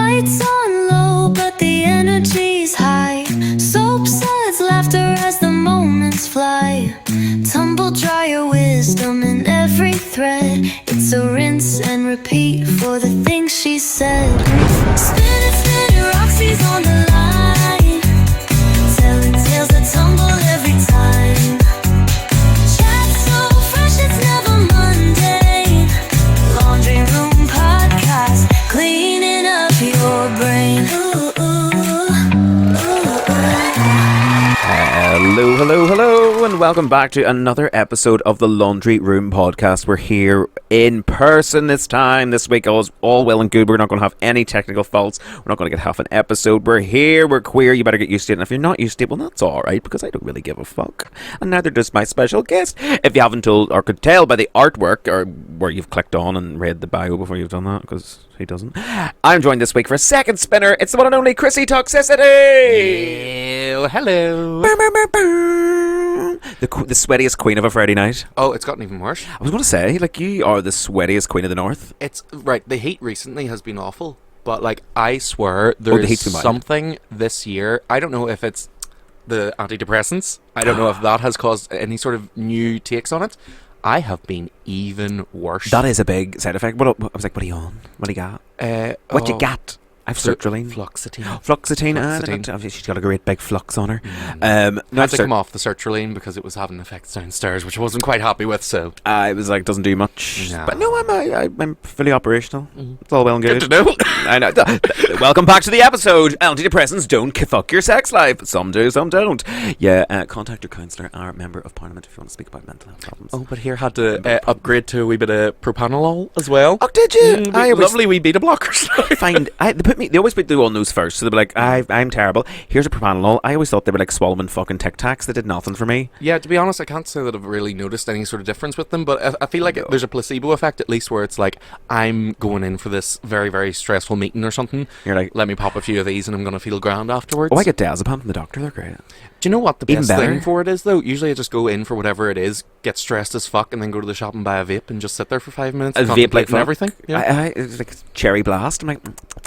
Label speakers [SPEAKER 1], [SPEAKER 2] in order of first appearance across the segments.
[SPEAKER 1] Lights on low, but the energy's high. Soap suds laughter as the moments fly. Tumble dry your wisdom in every thread. It's a rinse and repeat for the things she said. Spinning Roxy's on the line, telling tales that tumble every time. Chat so fresh it's never Monday. Laundry Room Podcast, cleaning up your brain.
[SPEAKER 2] Hello, and welcome back to another episode of the Laundry Room Podcast. We're here in person this time. This week, all well and good. We're not going to have any technical faults. We're not going to get half an episode. We're here. We're queer. You better get used to it. And if you're not used to it, well, that's all right, because I don't really give a fuck. And neither does my special guest. If you haven't told or could tell by the artwork or where you've clicked on and read the bio before you've done that, because he doesn't. I'm joined this week for a second spinner. It's the one and only Chrissy Toxicity.
[SPEAKER 3] Hello.
[SPEAKER 2] The sweatiest queen of a Friday night.
[SPEAKER 3] Oh, it's gotten even worse.
[SPEAKER 2] I was going to say, like, you are the sweatiest queen of the north.
[SPEAKER 3] It's right. The heat recently has been awful, but like I swear there's something this year. I don't know if it's the antidepressants. I don't know if that has caused any sort of new takes on it. I have been even worse.
[SPEAKER 2] That is a big side effect. I was like, what are you on? What do you got? What you got? I've sertraline.
[SPEAKER 3] Fluoxetine.
[SPEAKER 2] She's got a great big flux on her.
[SPEAKER 3] I had to come off the sertraline because it was having effects downstairs, which I wasn't quite happy with. So
[SPEAKER 2] I was like, doesn't do much.
[SPEAKER 3] No.
[SPEAKER 2] But no, I'm fully operational. It's all well and good.
[SPEAKER 3] Good to know.
[SPEAKER 2] I know. Welcome back to the episode. Antidepressants don't fuck your sex life. Some do, some don't. Yeah, contact your counsellor or member of parliament if you want to speak about mental health problems.
[SPEAKER 3] Oh, but here had to upgrade to a wee bit of propanolol as well.
[SPEAKER 2] Oh, did you?
[SPEAKER 3] Lovely wee beta blockers.
[SPEAKER 2] They always put the one those first, so they'll be like, I'm terrible. Here's a propanolol. I always thought they were like swallowing fucking Tic Tacs that did nothing for me.
[SPEAKER 3] Yeah, to be honest, I can't say that I've really noticed any sort of difference with them, but I feel like there's a placebo effect at least where it's like, I'm going in for this very, very stressful meeting or something.
[SPEAKER 2] You're like,
[SPEAKER 3] let me pop a few of these and I'm going to feel grand afterwards.
[SPEAKER 2] Oh, I get diazepam from the doctor. They're great.
[SPEAKER 3] Do you know what the
[SPEAKER 2] Even
[SPEAKER 3] best
[SPEAKER 2] better.
[SPEAKER 3] thing for it is, though? Usually I just go in for whatever it is, get stressed as fuck, and then go to the shop and buy a vape and just sit there for 5 minutes.
[SPEAKER 2] A vape like
[SPEAKER 3] and everything. Yeah.
[SPEAKER 2] It's like cherry blast. I'm like,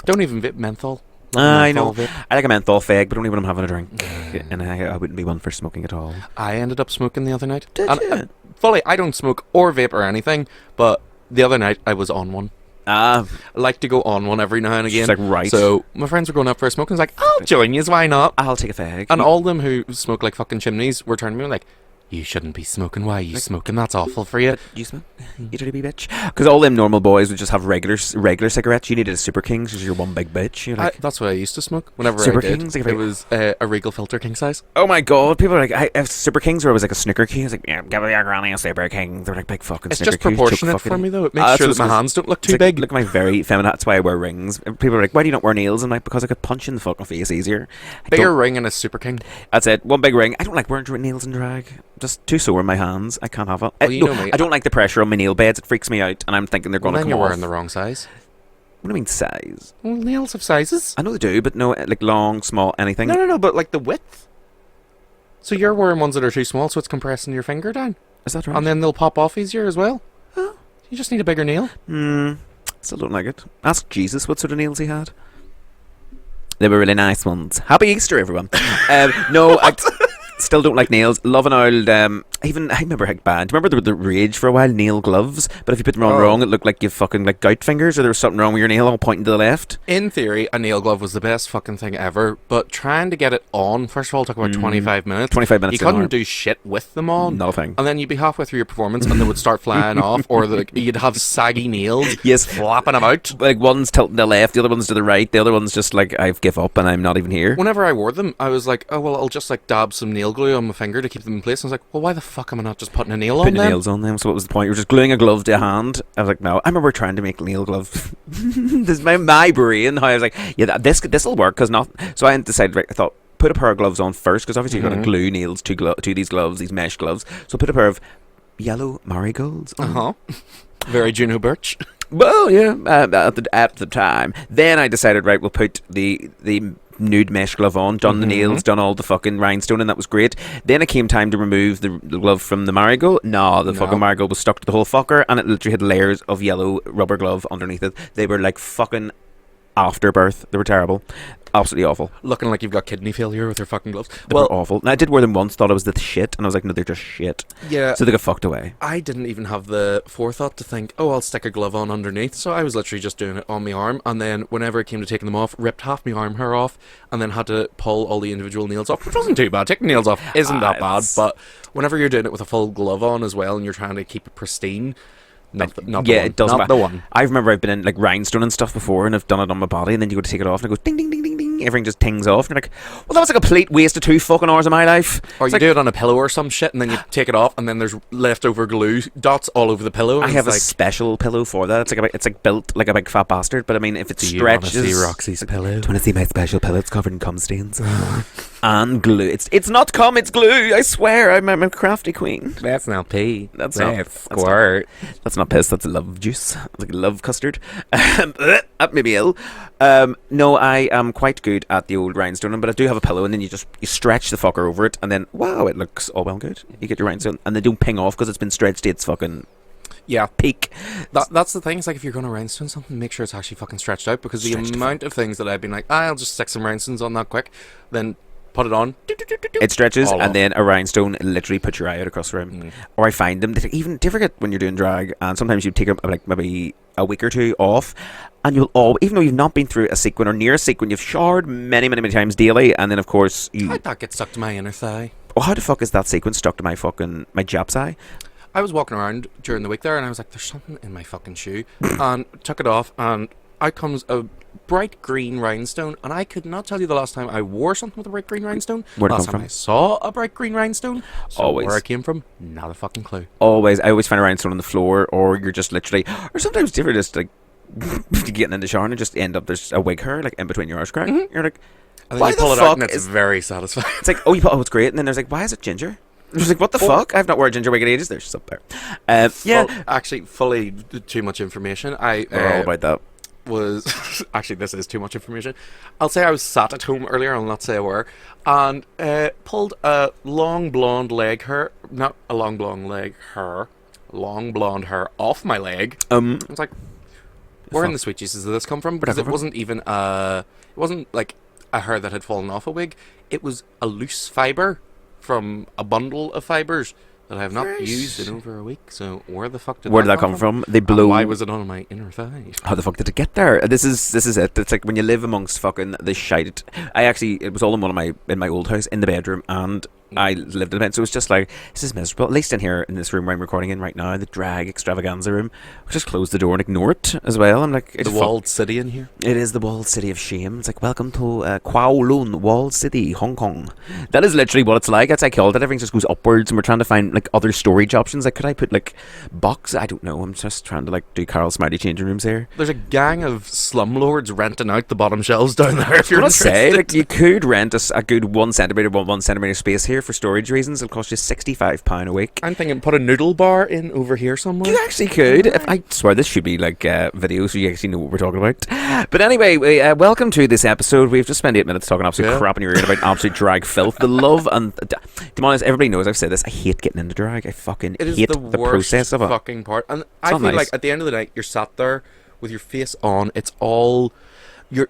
[SPEAKER 3] Don't even vape menthol.
[SPEAKER 2] I know.
[SPEAKER 3] Vape.
[SPEAKER 2] I like a menthol fag, but only when I'm having a drink. And I wouldn't be one for smoking at all.
[SPEAKER 3] I ended up smoking the other night.
[SPEAKER 2] Did you?
[SPEAKER 3] Fully, I don't smoke or vape or anything, but the other night I was on one. I like to go on one every now and again.
[SPEAKER 2] She's like, right.
[SPEAKER 3] So my friends were going up for a smoke, and I was like, I'll join you, why not?
[SPEAKER 2] I'll take a fag.
[SPEAKER 3] And all them who smoke like fucking chimneys were turning to me like, you shouldn't be smoking. Why are you smoking? That's awful for you.
[SPEAKER 2] You smoke? You dirty bitch. Because all them normal boys would just have regular cigarettes. You needed a Super Kings because you're one big bitch. You're like,
[SPEAKER 3] that's what I used to smoke whenever
[SPEAKER 2] Super
[SPEAKER 3] I did.
[SPEAKER 2] Kings? Like
[SPEAKER 3] it was a Regal filter king size.
[SPEAKER 2] oh my god, people are like, I have Super Kings, or it was like a Snooker King. I was like, yeah, give me your granny a Super King. They're like big fucking
[SPEAKER 3] It's
[SPEAKER 2] Snooker
[SPEAKER 3] just
[SPEAKER 2] Kings.
[SPEAKER 3] proportionate for me though. It makes sure that my hands don't look too
[SPEAKER 2] like,
[SPEAKER 3] big.
[SPEAKER 2] Look at my very feminine. That's why I wear rings. People are like, why do you not wear nails? I'm like, because I could punch you in the fucking face easier.
[SPEAKER 3] Bigger ring and a Super King.
[SPEAKER 2] That's it. One big ring. I don't like wearing nails in drag. Just too sore in my hands. I can't have it.
[SPEAKER 3] Well, you know me.
[SPEAKER 2] I don't like the pressure on my nail beds. It freaks me out, and I'm thinking they're going to
[SPEAKER 3] Then
[SPEAKER 2] come
[SPEAKER 3] you're
[SPEAKER 2] off.
[SPEAKER 3] wearing the wrong size.
[SPEAKER 2] What do you mean size?
[SPEAKER 3] Well, nails have sizes.
[SPEAKER 2] I know they do, but no, like long, small, anything.
[SPEAKER 3] No, but like the width. So you're wearing ones that are too small, so it's compressing your finger down.
[SPEAKER 2] Is that right?
[SPEAKER 3] And then they'll pop off easier as well.
[SPEAKER 2] Oh.
[SPEAKER 3] You just need a bigger nail.
[SPEAKER 2] Still don't like it. Ask Jesus what sort of nails he had. They were really nice ones. Happy Easter, everyone. No, I still don't like nails. Love an old, even, I remember how bad. Do you remember the rage for a while, nail gloves? But if you put them on wrong, it looked like you fucking like gout fingers, or there was something wrong with your nail all pointing to the left.
[SPEAKER 3] In theory, a nail glove was the best fucking thing ever, but trying to get it on, first of all, took about 25 minutes.
[SPEAKER 2] 25 minutes.
[SPEAKER 3] You couldn't do shit with them on.
[SPEAKER 2] Nothing.
[SPEAKER 3] And then you'd be halfway through your performance and they would start flying off, or you'd have saggy nails flapping about.
[SPEAKER 2] Like one's tilting to the left, the other one's to the right, the other one's just like, I've give up and I'm not even here.
[SPEAKER 3] Whenever I wore them, I was like, oh, well, I'll just like dab some nail glue on my finger to keep them in place. And I was like, well, why the fuck am I not just putting a nail on them?
[SPEAKER 2] Putting nails on them, so what was the point? You were just gluing a glove to a hand. I was like, no. I remember trying to make nail gloves. This is my brain, how I was like, yeah, this'll work, because not. So I decided, right, I thought, put a pair of gloves on first, because obviously you're going to glue nails to these gloves, these mesh gloves. So put a pair of yellow marigolds on.
[SPEAKER 3] Very Juno Birch.
[SPEAKER 2] Well, yeah, at the time. Then I decided, right, we'll put the nude mesh glove on, done the nails, done all the fucking rhinestone, and that was great. Then it came time to remove the glove from the marigold. The fucking marigold was stuck to the whole fucker, and it literally had layers of yellow rubber glove underneath it. They were like fucking after birth. They were terrible. Absolutely awful.
[SPEAKER 3] Looking like you've got kidney failure with your fucking gloves.
[SPEAKER 2] They were awful. And I did wear them once, thought it was the shit, and I was like, no, they're just shit.
[SPEAKER 3] Yeah.
[SPEAKER 2] So they got fucked away.
[SPEAKER 3] I didn't even have the forethought to think, oh, I'll stick a glove on underneath. So I was literally just doing it on my arm, and then whenever it came to taking them off, ripped half my arm hair off, and then had to pull all the individual nails off, which wasn't too bad. Taking nails off isn't that bad, but whenever you're doing it with a full glove on as well, and you're trying to keep it pristine, not the one.
[SPEAKER 2] It doesn't
[SPEAKER 3] not
[SPEAKER 2] matter.
[SPEAKER 3] the one.
[SPEAKER 2] I remember I've been in like rhinestone and stuff before, and I've done it on my body, and then you go to take it off, and it goes ding, ding, ding, ding, ding. Everything just tings off, and you're like, well, that was a complete waste of 2 fucking hours of my life.
[SPEAKER 3] Or
[SPEAKER 2] It's
[SPEAKER 3] you
[SPEAKER 2] like,
[SPEAKER 3] do it on a pillow or some shit, and then you take it off, and then there's leftover glue dots all over the pillow.
[SPEAKER 2] I
[SPEAKER 3] And
[SPEAKER 2] have a
[SPEAKER 3] it's like,
[SPEAKER 2] special pillow for that. It's like built like a big fat bastard. But I mean, if it
[SPEAKER 3] do you want to
[SPEAKER 2] stretches,
[SPEAKER 3] see Roxy's pillow?
[SPEAKER 2] do you want to see my special pillow? It's covered in cum stains and glue. It's not cum, it's glue. I swear, I'm a crafty queen.
[SPEAKER 3] That's not pee.
[SPEAKER 2] That's
[SPEAKER 3] squirt.
[SPEAKER 2] That's not piss. That's love juice. It's like love custard. That made me ill. No, I am quite good at the old rhinestone, but I do have a pillow, and then you stretch the fucker over it, and then wow, it looks all well good. You get your rhinestone, and they don't ping off because it's been stretched to its fucking peak.
[SPEAKER 3] That's the thing. It's like if you're going to rhinestone something, make sure it's actually fucking stretched out, because the amount of things that I've been like, I'll just stick some rhinestones on that quick, then put it on.
[SPEAKER 2] It stretches,
[SPEAKER 3] all
[SPEAKER 2] and
[SPEAKER 3] off.
[SPEAKER 2] then a rhinestone literally puts your eye out across the room. Or I find them. Do you ever get when you're doing drag, and sometimes you take like maybe a week or two off, and you'll even though you've not been through a sequin or near a sequin, you've showered many, many, many times daily, and then of course
[SPEAKER 3] How'd that get stuck to my inner thigh?
[SPEAKER 2] oh, how the fuck is that sequin stuck to my Jap's eye?
[SPEAKER 3] I was walking around during the week there, and I was like, there's something in my fucking shoe, and took it off, and out comes a bright green rhinestone, and I could not tell you the last time I wore something with a bright green rhinestone.
[SPEAKER 2] Where'd it
[SPEAKER 3] last
[SPEAKER 2] come
[SPEAKER 3] time
[SPEAKER 2] from?
[SPEAKER 3] I saw a bright green rhinestone. So
[SPEAKER 2] Always.
[SPEAKER 3] where it came from, not a fucking clue.
[SPEAKER 2] I always find a rhinestone on the floor, or you're just literally, or sometimes different, just like getting in the shower and just end up there's a wig hair like in between your arse crack. You're like,
[SPEAKER 3] And then
[SPEAKER 2] why
[SPEAKER 3] you
[SPEAKER 2] the
[SPEAKER 3] pull it
[SPEAKER 2] fuck
[SPEAKER 3] out, and it's
[SPEAKER 2] is
[SPEAKER 3] very satisfying.
[SPEAKER 2] it's like, oh, it's great, and then there's like, why is it ginger? There's like, what the fuck? I've not worn a ginger wig in ages. There's just up there.
[SPEAKER 3] Actually, fully too much information.
[SPEAKER 2] We're all about that.
[SPEAKER 3] Was actually, this is too much information. I'll say I was sat at home earlier, I'll not say where, and pulled a long blonde leg hair, not a long blonde leg hair, long blonde hair off my leg. I was like, where in the sweet Jesus did this come from? Because it wasn't even it wasn't like a hair that had fallen off a wig. It was a loose fibre from a bundle of fibres that I have not used in over a week. So where the fuck did
[SPEAKER 2] that come from? They blew.
[SPEAKER 3] Why was it on my inner thigh?
[SPEAKER 2] How the fuck did it get there? This is it. It's like when you live amongst fucking the shite. It was all in my old house in the bedroom, and I lived in the bed, so it was just like, this is miserable. At least in here, in this room where I'm recording in right now, the drag extravaganza room, we just close the door and ignore it as well. I'm like,
[SPEAKER 3] The walled city in here.
[SPEAKER 2] it is the walled city of shame. It's like, welcome to Kowloon, walled city, Hong Kong. That is literally what it's like. That's how I called it. Everything just goes upwards, and we're trying to find like other storage options. Like, could I put like box? I don't know. I'm just trying to like do Carol Smiley changing rooms here.
[SPEAKER 3] There's a gang of slumlords renting out the bottom shelves down there. If you're
[SPEAKER 2] I say,
[SPEAKER 3] interested.
[SPEAKER 2] like, you could rent a good 1 centimetre, 1 centimetre space here for storage reasons. It'll cost you £65 a week.
[SPEAKER 3] I'm thinking put a noodle bar in over here somewhere.
[SPEAKER 2] You actually could. If, I swear this should be like video, so you actually know what we're talking about. But anyway, welcome to this episode. We've just spent 8 minutes talking absolute crap in your ear about absolute drag filth. The love and to be honest, everybody knows I've said this. I hate getting into drag. I fucking
[SPEAKER 3] It is
[SPEAKER 2] hate
[SPEAKER 3] the
[SPEAKER 2] the
[SPEAKER 3] worst
[SPEAKER 2] process of it.
[SPEAKER 3] fucking part. And I
[SPEAKER 2] not
[SPEAKER 3] feel
[SPEAKER 2] nice.
[SPEAKER 3] like at the end of the night, you're sat there with your face on. It's all.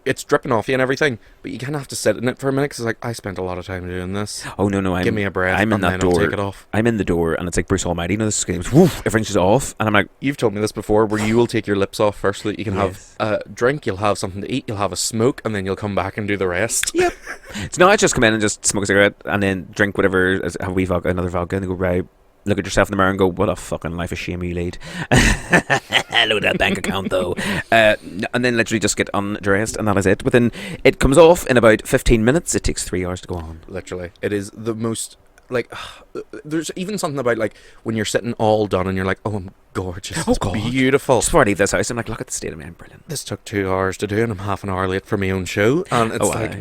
[SPEAKER 3] It's dripping off you and everything, but you kind of have to sit in it for a minute because, like, I spent a lot of time doing this.
[SPEAKER 2] Oh no!
[SPEAKER 3] Give me a breath.
[SPEAKER 2] I'm in
[SPEAKER 3] and
[SPEAKER 2] that
[SPEAKER 3] then
[SPEAKER 2] door.
[SPEAKER 3] I'll take it off.
[SPEAKER 2] I'm in the door, and it's like Bruce Almighty. You know, the screams. Woof! Everything's just off, and I'm like,
[SPEAKER 3] You've told me this before, where you will take your lips off first so that you can
[SPEAKER 2] Yes.
[SPEAKER 3] have a drink, you'll have something to eat, you'll have a smoke, and then you'll come back and do the rest.
[SPEAKER 2] yep. So now I just come in and just smoke a cigarette, and then drink whatever. Have a wee vodka, another vodka, and then go right. Look at yourself in the mirror and go, what a fucking life of shame you lead. Look at that bank account, though. And then literally just get undressed, and that is it. It comes off in about 15 minutes. It takes 3 hours to go on.
[SPEAKER 3] Literally. It is the most, like, there's even something about, like, when you're sitting all done and you're like, oh, I'm gorgeous.
[SPEAKER 2] Oh,
[SPEAKER 3] It's
[SPEAKER 2] God.
[SPEAKER 3] beautiful.
[SPEAKER 2] Just before I leave this house, I'm like, look at the state of me. I'm brilliant.
[SPEAKER 3] This took 2 hours to do, and I'm half an hour late for my own show. And it's like,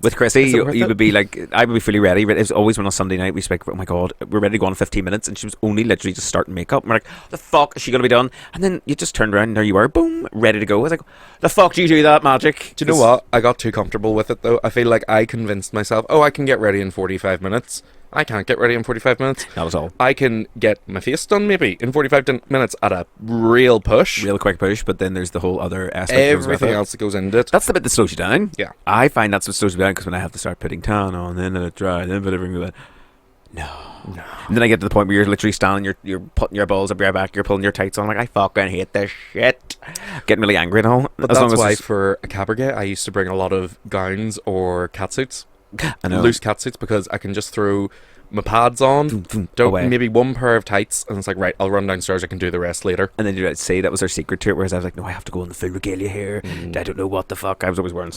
[SPEAKER 2] With Chrissy,
[SPEAKER 3] Is it
[SPEAKER 2] you
[SPEAKER 3] worth
[SPEAKER 2] would
[SPEAKER 3] it?
[SPEAKER 2] be like, I would be fully ready. It was always when on Sunday night, we speak, oh my God, we're ready to go on in 15 minutes. And she was only literally just starting makeup. And we're like, the fuck is she going to be done? And then you just turned around and there you are, boom, ready to go. I was like, the fuck do you do that, magic?
[SPEAKER 3] do you know what? I got too comfortable with it, though. I feel like I convinced myself, oh, I can get ready in 45 minutes. I can't get ready in 45 minutes.
[SPEAKER 2] Not at all.
[SPEAKER 3] I can get my face done maybe in 45 minutes at a real push.
[SPEAKER 2] Real quick push, but then there's the whole other aspect.
[SPEAKER 3] Everything else that goes into it.
[SPEAKER 2] That's the bit that slows you down.
[SPEAKER 3] Yeah.
[SPEAKER 2] I find that's what slows me down, because when I have to start putting tan on, then let it dry, then put everything like that. No. And then I get to the point where you're literally standing, you're putting your balls up your back, you're pulling your tights on, like, I fucking hate this shit. Getting really angry and all.
[SPEAKER 3] But that's why for a cabaret, I used to bring a lot of gowns or catsuits. Loose catsuits, because I can just throw my pads on, maybe one pair of tights, and it's like, right, I'll run downstairs, I can do the rest later.
[SPEAKER 2] And then you'd say that was our secret to it, whereas I was like, no, I have to go in the full regalia here. I don't know what the fuck. I was always wearing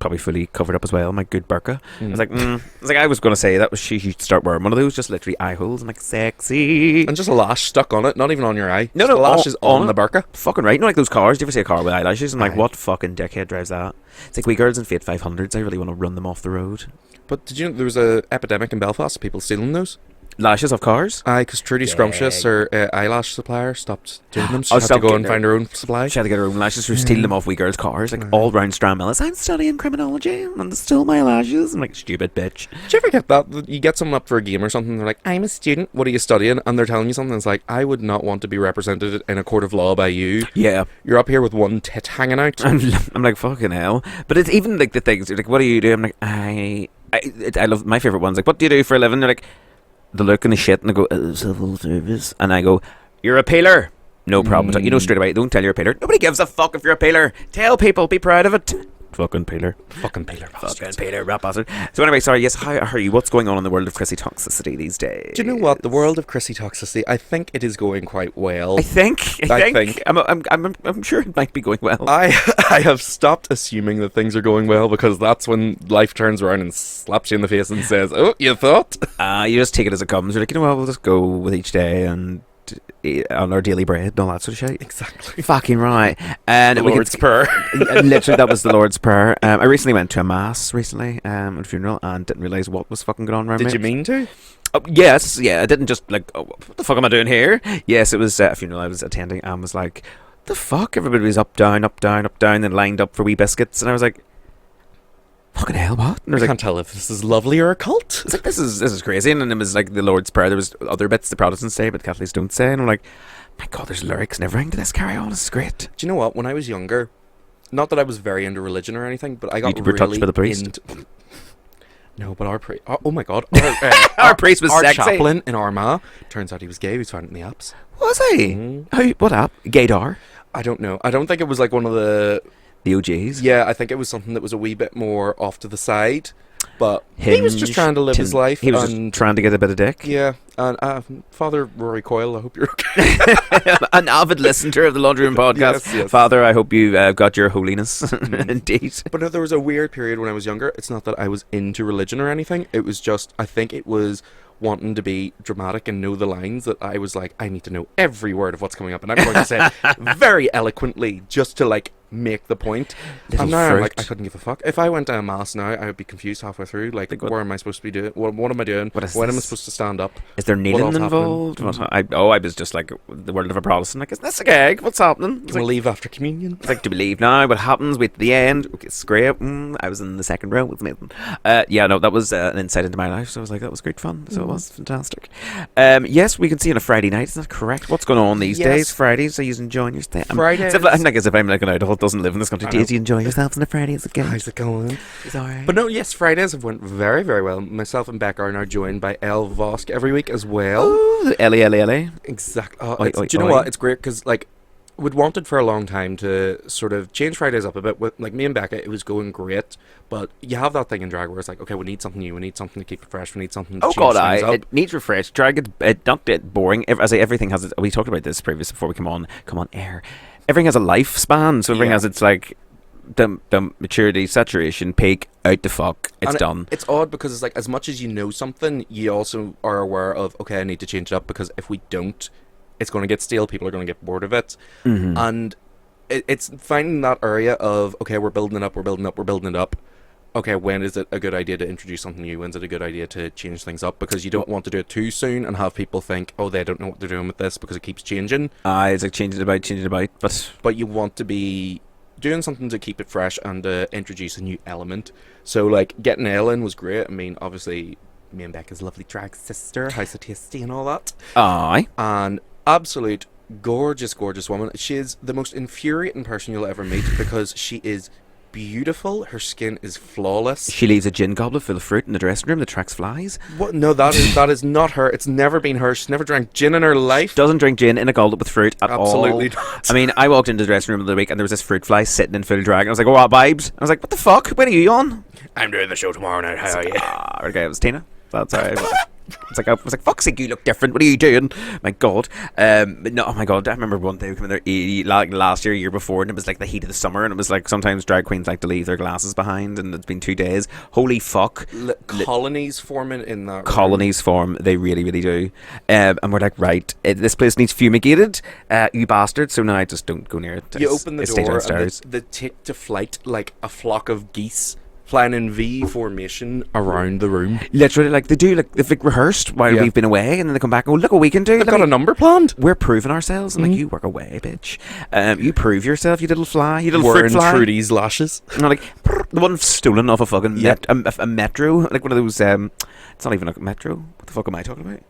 [SPEAKER 2] probably fully covered up as well, my good burqa. I was going to say that was she should start wearing one of those, just literally eye holes, and like, sexy.
[SPEAKER 3] And just a lash stuck on it, not even on your eye.
[SPEAKER 2] No,
[SPEAKER 3] the lash is on the burqa.
[SPEAKER 2] Fucking right. You know, like those cars, do you ever see a car with eyelashes? And like, what fucking dickhead drives that? It's like we girls in Fiat 500s, I really want to run them off the road.
[SPEAKER 3] But did you know there was an epidemic in Belfast of people stealing those?
[SPEAKER 2] Lashes of cars?
[SPEAKER 3] Aye, because Trudy Scrumptious, her eyelash supplier, stopped doing them. She had to go and find her own supply.
[SPEAKER 2] She had to get her own lashes for stealing them off wee girls' cars. Like, all round Stranmillis. I'm studying criminology, and they stole my lashes. I'm like, stupid bitch.
[SPEAKER 3] Did you ever get that? You get someone up for a game or something, they're like, I'm a student, what are you studying? And they're telling you something that's like, I would not want to be represented in a court of law by you.
[SPEAKER 2] Yeah.
[SPEAKER 3] You're up here with one tit hanging out.
[SPEAKER 2] I'm like, fucking hell. But it's even like the things, like, what do you do? I'm like, I love my favourite ones. Like, what do you do for a living? They're like, they look in the shit and they go, civil service. And I go, you're a peeler. No problem. You know straight away, don't tell you're a peeler. Nobody gives a fuck if you're a peeler. Tell people, be proud of it. Fucking peeler.
[SPEAKER 3] Fucking peeler bastard.
[SPEAKER 2] Fucking peeler, rat bastard. So anyway, sorry, yes, how are you? What's going on in the world of Chrissy Toxicity these days?
[SPEAKER 3] Do you know what? The world of Chrissy Toxicity, I think it is going quite well.
[SPEAKER 2] I think. I'm sure it might be going well.
[SPEAKER 3] I have stopped assuming that things are going well, because that's when life turns around and slaps you in the face and says, oh, you thought?
[SPEAKER 2] You just take it as it comes. You're like, you know what, we'll just go with each day and on our daily bread and all that sort of shit.
[SPEAKER 3] Exactly.
[SPEAKER 2] Fucking right. And
[SPEAKER 3] the Lord's Prayer.
[SPEAKER 2] Literally, that was the Lord's Prayer. I recently went to a mass at a funeral, and didn't realise what was fucking going on around me.
[SPEAKER 3] Did you mean to?
[SPEAKER 2] Oh, yes, yeah. I didn't just like, oh, what the fuck am I doing here? Yes, it was a funeral I was attending, and was like, the fuck? Everybody was up, down, and lined up for wee biscuits, and I was like, fucking hell, what? And
[SPEAKER 3] I can't tell if this is lovely or a cult.
[SPEAKER 2] It's like, this is crazy. And then it was like the Lord's Prayer. There was other bits the Protestants say, but Catholics don't say. And I'm like, my God, there's lyrics and everything to this. Carry on, this is great.
[SPEAKER 3] Do you know what? When I was younger, not that I was very into religion or anything, but I got
[SPEAKER 2] you were
[SPEAKER 3] really
[SPEAKER 2] touched by the priest.
[SPEAKER 3] No, but our priest. Oh my God,
[SPEAKER 2] our priest was
[SPEAKER 3] our
[SPEAKER 2] sexy.
[SPEAKER 3] chaplain in Armagh. Turns out he was gay. He was found in the apps.
[SPEAKER 2] Was he? What app? Gaydar?
[SPEAKER 3] I don't know. I don't think it was like one of the
[SPEAKER 2] OGs.
[SPEAKER 3] Yeah, I think it was something that was a wee bit more off to the side. But he was just trying to live his life.
[SPEAKER 2] He was just trying to get a bit of dick.
[SPEAKER 3] Yeah. And Father Rory Coyle, I hope you're okay.
[SPEAKER 2] An avid listener of the Laundry Room podcast.
[SPEAKER 3] Yes.
[SPEAKER 2] Father, I hope you got your holiness. Indeed.
[SPEAKER 3] But no, there was a weird period when I was younger. It's not that I was into religion or anything. It was just, I think it was wanting to be dramatic and know the lines, that I was like, I need to know every word of what's coming up, and I'm going to say it very eloquently just to like make the point. And now I'm like, I couldn't give a fuck. If I went to a mass now, I would be confused halfway through. Like where am I supposed to be doing? What am I doing? When am I supposed to stand up?
[SPEAKER 2] Is there kneeling involved? I was just like the world of a Protestant. Like, is this a gag? What's happening?
[SPEAKER 3] Can we leave after communion?
[SPEAKER 2] It's like, do we leave now? What happens? Wait to the end. Okay, it's great. I was in the second row with Nathan. Yeah, no, that was an insight into my life. So I was like, that was great fun. So it was fantastic. Yes, we can see on a Friday night. Is that correct? What's going on these days? Fridays? Are you enjoying your stay?
[SPEAKER 3] Fridays.
[SPEAKER 2] I'm like as if I'm like an adult doesn't live in this country. Do you enjoy yourselves on a Friday? Is it good?
[SPEAKER 3] How's it going?
[SPEAKER 2] It's alright.
[SPEAKER 3] But no, yes, Fridays have went very, very well. Myself and Becca are now joined by Elle Vosk every week as well.
[SPEAKER 2] Oh, Ellie.
[SPEAKER 3] Exactly. Do you know what? It's great because like we'd wanted for a long time to sort of change Fridays up a bit. With like me and Becca, it was going great, but you have that thing in drag where it's like, okay, we need something new, we need something to keep it fresh, we need something to change things up.
[SPEAKER 2] It needs refresh. Drag it not get boring. I say everything has. We talked about this previously before we come on air. Everything has a lifespan, so everything has its like the maturity, saturation, peak, out the fuck, it's done.
[SPEAKER 3] It's odd because it's like as much as you know something, you also are aware of, okay, I need to change it up because if we don't, it's going to get stale, people are going to get bored of it. And it's finding that area of, okay, we're building it up. Okay, when is it a good idea to introduce something new? When's it a good idea to change things up? Because you don't want to do it too soon and have people think, oh, they don't know what they're doing with this because it keeps changing.
[SPEAKER 2] It's like changing it about.
[SPEAKER 3] But you want to be doing something to keep it fresh and introduce a new element. So, like, getting Elle in was great. I mean, obviously, me and Becca's lovely drag sister, House of Tasty and all that.
[SPEAKER 2] Aye.
[SPEAKER 3] An absolute gorgeous, gorgeous woman. She is the most infuriating person you'll ever meet because she is beautiful. Her skin is flawless.
[SPEAKER 2] She leaves a gin goblet full of fruit in the dressing room that attracts flies.
[SPEAKER 3] What? No, that is not her. It's never been her. She's never drank gin in her life.
[SPEAKER 2] Doesn't drink gin in a goblet with fruit at all.
[SPEAKER 3] Absolutely not.
[SPEAKER 2] I mean, I walked into the dressing room the other week and there was this fruit fly sitting in full drag. And I was like, oh, what vibes? I was like, what the fuck? When are you on?
[SPEAKER 3] I'm doing the show tomorrow night. How are you?
[SPEAKER 2] Okay, it was Tina. That's alright. I was like, fuck's sake, you look different. What are you doing? My God. No, oh my God. I remember one day we came in there like last year, before, and it was like the heat of the summer, and it was like sometimes drag queens like to leave their glasses behind, and it's been 2 days. Holy fuck.
[SPEAKER 3] Colonies forming in that
[SPEAKER 2] Colonies form. They really, really do. And we're like, right, this place needs fumigated, you bastard. So now I just don't go near it.
[SPEAKER 3] You open the door and they take to flight like a flock of geese, flying in V formation around the room.
[SPEAKER 2] Literally, like they do, like they've like rehearsed while we've been away, and then they come back and go, look what we can do.
[SPEAKER 3] They've got a number planned.
[SPEAKER 2] We're proving ourselves. And like, you work away, bitch. You prove yourself, you little fly, you little fruit fly.
[SPEAKER 3] Wearing Trudy's lashes.
[SPEAKER 2] And like the one stolen off a fucking a metro, like one of those. It's not even a metro. What the fuck am I talking about?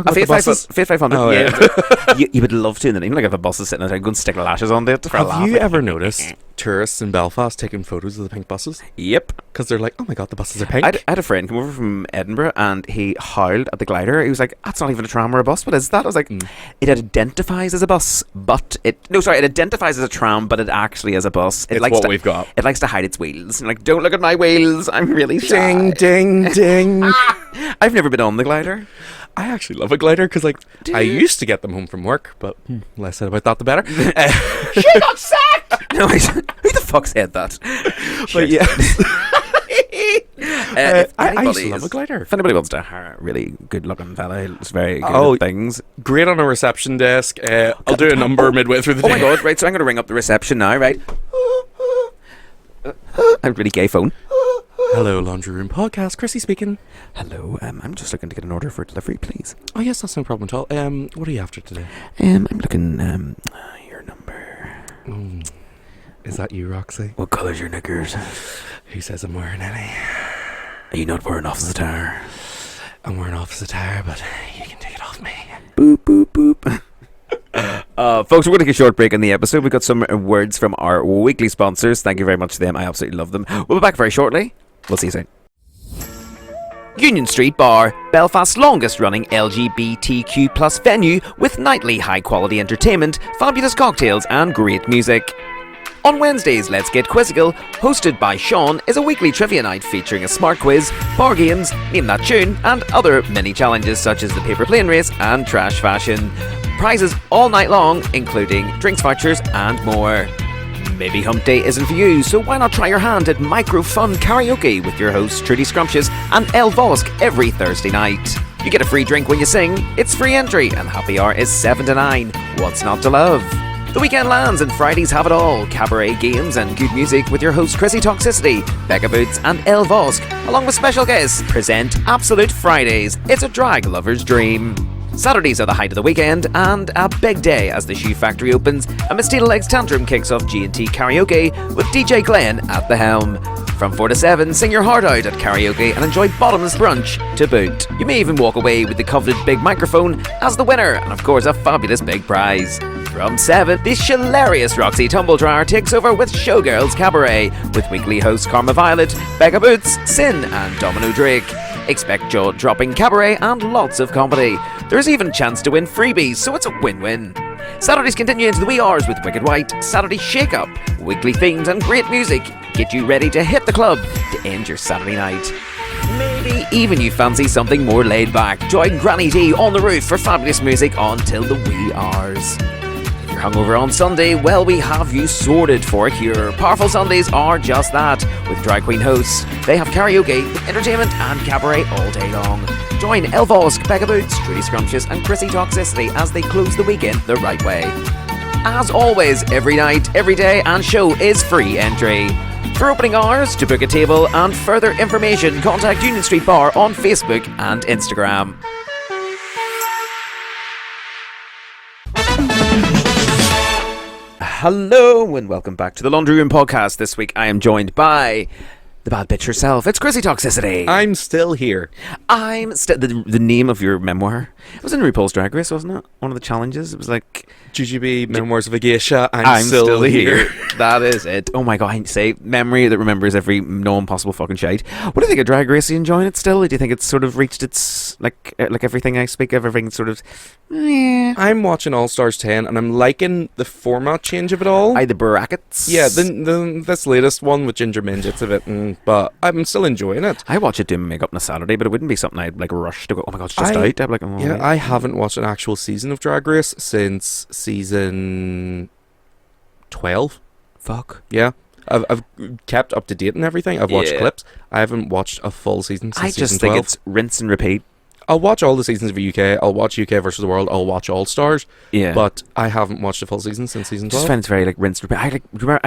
[SPEAKER 2] A Fiat 500.
[SPEAKER 3] Oh,
[SPEAKER 2] yeah. you would love to, and then even like if a bus is sitting there, go and stick lashes on it.
[SPEAKER 3] Have you ever noticed tourists in Belfast taking photos of the pink buses?
[SPEAKER 2] Yep.
[SPEAKER 3] Because they're like, oh my God, the buses are pink.
[SPEAKER 2] I had a friend come over from Edinburgh and he howled at the glider. He was like, that's not even a tram or a bus. What is that? I was like, it identifies as a bus, but it identifies as a tram, but it actually is a bus.
[SPEAKER 3] It's what we've got.
[SPEAKER 2] It likes to hide its wheels. And like, don't look at my wheels. I'm really shy.
[SPEAKER 3] Ding, ding, ding.
[SPEAKER 2] I've never been on the glider.
[SPEAKER 3] I actually love a glider because, like, I used to get them home from work, but less said about that, the better.
[SPEAKER 2] She got sacked! No, who the fuck said that?
[SPEAKER 3] But yeah.
[SPEAKER 2] I
[SPEAKER 3] used to love a glider.
[SPEAKER 2] If anybody wants to hire a really good looking fella, it's very good at things.
[SPEAKER 3] Great on a reception desk. I'll do a number midway through the day.
[SPEAKER 2] Oh my God, right, so I'm going to ring up the reception now, right? A really gay phone.
[SPEAKER 3] Hello, Laundry Room Podcast. Chrissy speaking.
[SPEAKER 2] Hello, I'm just looking to get an order for delivery, please.
[SPEAKER 3] Oh yes, that's no problem at all. What are you after today?
[SPEAKER 2] I'm looking, your number.
[SPEAKER 3] Is that you, Roxy?
[SPEAKER 2] What colour's your knickers?
[SPEAKER 3] Who says I'm wearing any?
[SPEAKER 2] Are you not wearing office attire?
[SPEAKER 3] I'm wearing office attire, but you can take it off me.
[SPEAKER 2] Boop, boop, boop. Folks, we're going to take a short break in the episode. We've got some words from our weekly sponsors. Thank you very much to them. I absolutely love them. We'll be back very shortly. We'll see you soon. Union Street Bar, Belfast's longest running LGBTQ plus venue with nightly high quality entertainment, fabulous cocktails and great music. On Wednesdays, Let's Get Quizzical, hosted by Sean, is a weekly trivia night featuring a smart quiz, bar games, name that tune, and other mini challenges such as the paper plane race and trash fashion. Prizes all night long, including drinks vouchers and more. Maybe Hump Day isn't for you, so why not try your hand at Micro Fun Karaoke with your hosts Trudy Scrumptious and Elle Vosk every Thursday night. You get a free drink when you sing, it's free entry, and happy hour is 7 to 9. What's not to love? The weekend lands and Fridays have it all. Cabaret games and good music with your hosts Chrissy Toxicity, Becca Boots and Elle Vosk, along with special guests, present Absolute Fridays. It's a drag lover's dream. Saturdays are the height of the weekend and a big day as the Shoe Factory opens and Miss Tina Legs Tantrum kicks off G&T Karaoke with DJ Glenn at the helm. From 4 to 7, sing your heart out at karaoke and enjoy bottomless brunch to boot. You may even walk away with the coveted big microphone as the winner and of course a fabulous big prize. From 7, the hilarious Roxy Tumbledryer takes over with Showgirls Cabaret with weekly hosts Karma Violet, Becca Boots, Sin and Domino Drake. Expect jaw-dropping cabaret and lots of comedy. There's even a chance to win freebies, so it's a win-win. Saturdays continue into the wee hours with Wicked White, Saturday Shake Up, weekly themes and great music. Get you ready to hit the club to end your Saturday night. Maybe even you fancy something more laid back. Join Granny D on the roof for fabulous music until the wee hours. If you're hungover on Sunday, well, we have you sorted for a cure. Powerful Sundays are just that. With drag queen hosts, they have karaoke, entertainment and cabaret all day long. Join Elle Vosk, Becca Boots, Trudy Scrumptious and Chrissy Toxicity as they close the weekend the right way. As always, every night, every day and show is free entry. For opening hours, to book a table and further information, contact Union Street Bar on Facebook and Instagram. Hello and welcome back to the Laundry Room Podcast. This week I am joined by the bad bitch herself. It's Chrissy Toxicity.
[SPEAKER 3] I'm still here.
[SPEAKER 2] The name of your memoir. It was in RuPaul's Drag Race, wasn't it? One of the challenges. It was like
[SPEAKER 3] Jujubee, Memoirs of a Geisha. I'm still here.
[SPEAKER 2] That is it. Oh my god! I say memory that remembers every known possible fucking shite. What do you think of Drag Race? Are you enjoying it still? Do you think it's sort of reached its like everything I speak of? Everything sort of.
[SPEAKER 3] I'm watching All Stars 10 and I'm liking the format change of it all.
[SPEAKER 2] The brackets.
[SPEAKER 3] Yeah, this latest one with Ginger Minge, it's a bit, but I'm still enjoying it.
[SPEAKER 2] I watch it doing makeup on a Saturday, but it wouldn't be something I'd like rush to go. Oh my god, it's just out. I'd be like, oh,
[SPEAKER 3] yeah, I haven't watched an actual season of Drag Race since season 12.
[SPEAKER 2] Fuck.
[SPEAKER 3] Yeah. I've kept up to date and everything. I've watched clips. I haven't watched a full season since season 12. I just think
[SPEAKER 2] it's rinse and repeat.
[SPEAKER 3] I'll watch all the seasons of UK. I'll watch UK versus the World. I'll watch All Stars.
[SPEAKER 2] Yeah.
[SPEAKER 3] But I haven't watched a full season since season 12.
[SPEAKER 2] I just find it's very like rinse and repeat. I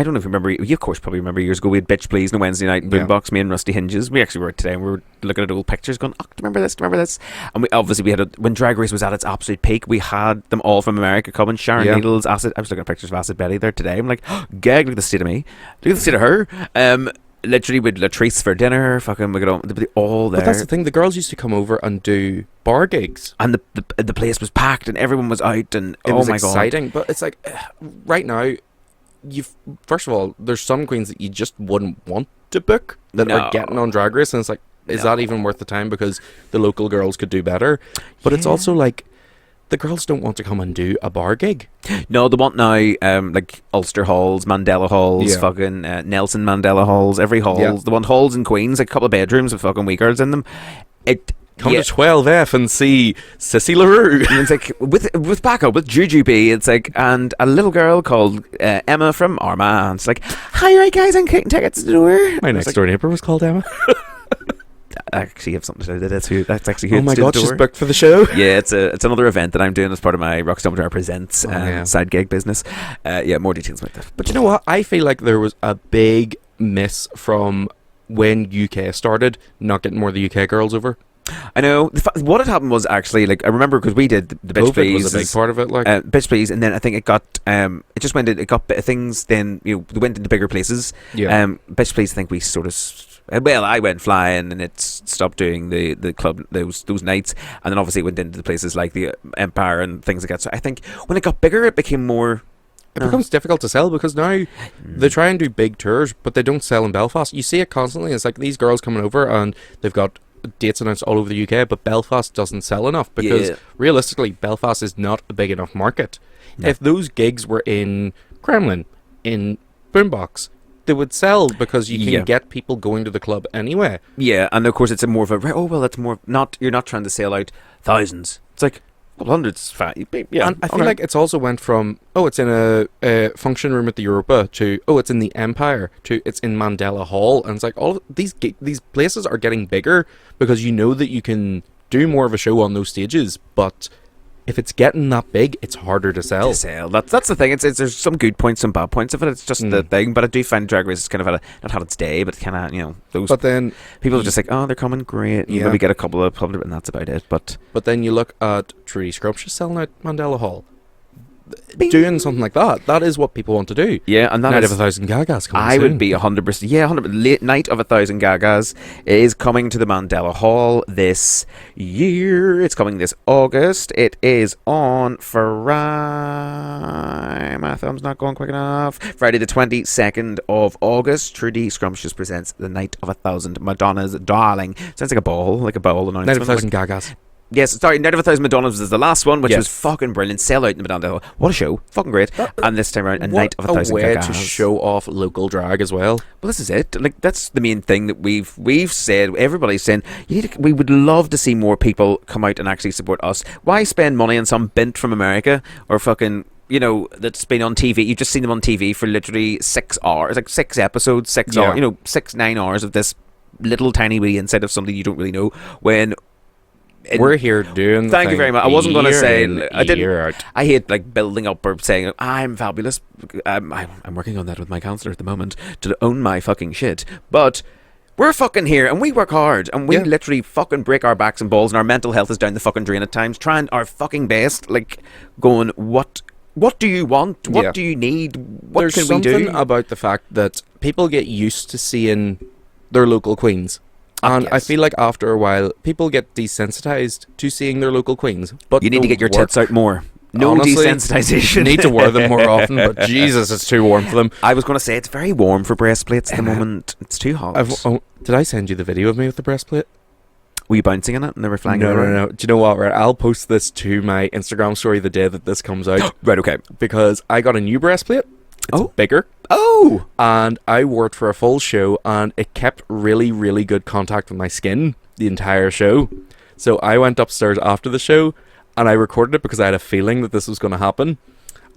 [SPEAKER 2] don't know if you remember. You of course probably remember years ago we had Bitch Please on a Wednesday night boombox. Me and Rusty Hinges. We actually were today and we were looking at old pictures, going, "Oh, remember this? Remember this?" And we had when Drag Race was at its absolute peak. We had them all from America coming. Sharon Needles, Acid. I was looking at pictures of Acid Betty there today. I'm like, oh, gag! Look at the state of me. Look at the state of her. Literally with Latrice for dinner, fucking we got all there.
[SPEAKER 3] But that's the thing, the girls used to come over and do bar gigs.
[SPEAKER 2] And the place was packed and everyone was out and
[SPEAKER 3] it was exciting. But it's like, right now, first of all, there's some queens that you just wouldn't want to book that are getting on Drag Race. And it's like, is that even worth the time? Because the local girls could do better. But it's also like, the girls don't want to come and do a bar gig.
[SPEAKER 2] No, they want now like Ulster halls, Mandela halls, fucking Nelson Mandela halls, every hall. Yeah. They want halls in Queens, like a couple of bedrooms with fucking wee girls in them.
[SPEAKER 3] Come to 12F and see Sissy LaRue.
[SPEAKER 2] And it's like with backup with Jujubee. It's like and a little girl called Emma from Armagh. It's like, hi, right guys, I'm getting tickets to the door.
[SPEAKER 3] My next door neighbour was called Emma.
[SPEAKER 2] I actually have something to do. That's actually who.
[SPEAKER 3] Oh my god, she's booked for the show.
[SPEAKER 2] Yeah, it's another event that I'm doing as part of my Rockstometer Presents side gig business. More details about that.
[SPEAKER 3] But you know what? I feel like there was a big miss from when UK started not getting more of the UK girls over.
[SPEAKER 2] I know. What had happened was actually, like, I remember because we did the Bitch Please.
[SPEAKER 3] Was a big part of it, like
[SPEAKER 2] Bitch Please, and then I think it got it just went. It got things. Then they went into bigger places.
[SPEAKER 3] Yeah.
[SPEAKER 2] Bitch Please, I think we sort of. Well, I went flying and it stopped doing the club those nights, and then obviously it went into the places like the Empire and things like that. So I think when it got bigger, it became more.
[SPEAKER 3] It becomes difficult to sell because now they try and do big tours, but they don't sell in Belfast. You see it constantly. It's like these girls coming over and they've got dates announced all over the UK, but Belfast doesn't sell enough because realistically, Belfast is not a big enough market. No. If those gigs were in Kremlin, in Boombox, they would sell because you can get people going to the club anyway.
[SPEAKER 2] Yeah, and of course it's a more of a that's more not. You're not trying to sell out thousands. It's like hundreds. Yeah,
[SPEAKER 3] and I feel like it's also went from it's in a function room at the Europa to it's in the Empire to it's in Mandela Hall, and it's like all of these places are getting bigger because you know that you can do more of a show on those stages, but if it's getting that big, it's harder to sell.
[SPEAKER 2] That's the thing. It's there's some good points, some bad points of it. It's just the thing. But I do find Drag Race has kind of not had its day, but kind of those.
[SPEAKER 3] But then
[SPEAKER 2] people are just like, oh, they're coming, great. You maybe get a couple of public, and that's about it. But
[SPEAKER 3] then you look at Trudy Scrumptious selling out Mandela Hall. Doing something like that is what people want to do.
[SPEAKER 2] Yeah, and that
[SPEAKER 3] Night of 1,000 Gagas coming
[SPEAKER 2] I
[SPEAKER 3] soon.
[SPEAKER 2] would be 100%. Yeah, 100%. Night of 1,000 Gagas is coming to the Mandela Hall this year. It's coming this August. It is on Friday. My thumb's not going quick enough. Friday the 22nd of August. Trudy Scrumptious presents the Night of 1,000 Madonna's Darling. Sounds like a ball announcement.
[SPEAKER 3] Night of 1,000 Gagas.
[SPEAKER 2] Yes, sorry, Night of 1,000 Madonnas was the last one, which was fucking brilliant. Sell out in the Madonna Hall. What a show. Fucking great. And this time around, a Night of 1,000
[SPEAKER 3] Gagas.
[SPEAKER 2] Gagas.
[SPEAKER 3] To show off local drag as well.
[SPEAKER 2] Well, this is it. Like, that's the main thing that we've said. Everybody's saying, we would love to see more people come out and actually support us. Why spend money on some bint from America or fucking... that's been on TV. You've just seen them on TV for literally 6 hours. Like 6 episodes, 6 hours, 6-9 hours of this little tiny wee inside of something you don't really know when...
[SPEAKER 3] We're here doing.
[SPEAKER 2] Thank you very much. I wasn't going to say. I
[SPEAKER 3] didn't.
[SPEAKER 2] I hate like building up or saying I'm fabulous. I'm working on that with my counselor at the moment to own my fucking shit. But we're fucking here and we work hard and we literally fucking break our backs and balls and our mental health is down the fucking drain at times. Trying our fucking best, like going what do you want? What do you need? What
[SPEAKER 3] There's
[SPEAKER 2] can we do?
[SPEAKER 3] There's something about the fact that people get used to seeing their local queens. And I
[SPEAKER 2] yes.
[SPEAKER 3] feel like after a while, people get desensitized to seeing their local queens. But
[SPEAKER 2] You need to get your tits out more. No
[SPEAKER 3] Honestly,
[SPEAKER 2] desensitization.
[SPEAKER 3] You need to wear them more often, but Jesus, it's too warm for them.
[SPEAKER 2] I was going to say it's very warm for breastplates at the moment. It's too hot.
[SPEAKER 3] Did I send you the video of me with the breastplate?
[SPEAKER 2] Were you bouncing in it and they were flying
[SPEAKER 3] No.
[SPEAKER 2] around?
[SPEAKER 3] Do you know what? Right, I'll post this to my Instagram story the day that this comes out.
[SPEAKER 2] Right, okay.
[SPEAKER 3] Because I got a new breastplate. It's bigger.
[SPEAKER 2] Oh!
[SPEAKER 3] And I wore it for a full show, and it kept really, really good contact with my skin the entire show. So I went upstairs after the show, and I recorded it because I had a feeling that this was going to happen.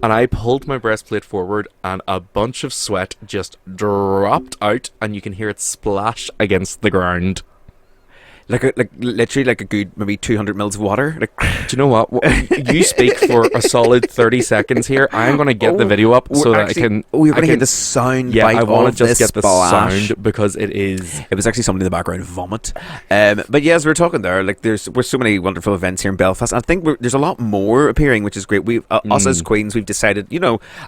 [SPEAKER 3] And I pulled my breastplate forward, and a bunch of sweat just dropped out, and you can hear it splash against the ground.
[SPEAKER 2] Literally like a good maybe 200 mils of water. Like,
[SPEAKER 3] do you know what? You speak for a solid 30 seconds here. I'm going to get the video up so that I can...
[SPEAKER 2] We're going to hear the sound.
[SPEAKER 3] Yeah, I want to just get the
[SPEAKER 2] splash.
[SPEAKER 3] sound because it is...
[SPEAKER 2] It was actually somebody in the background vomit. But yeah, as we were talking there, like we're so many wonderful events here in Belfast. I think there's a lot more appearing, which is great. Us as Queens, we've decided.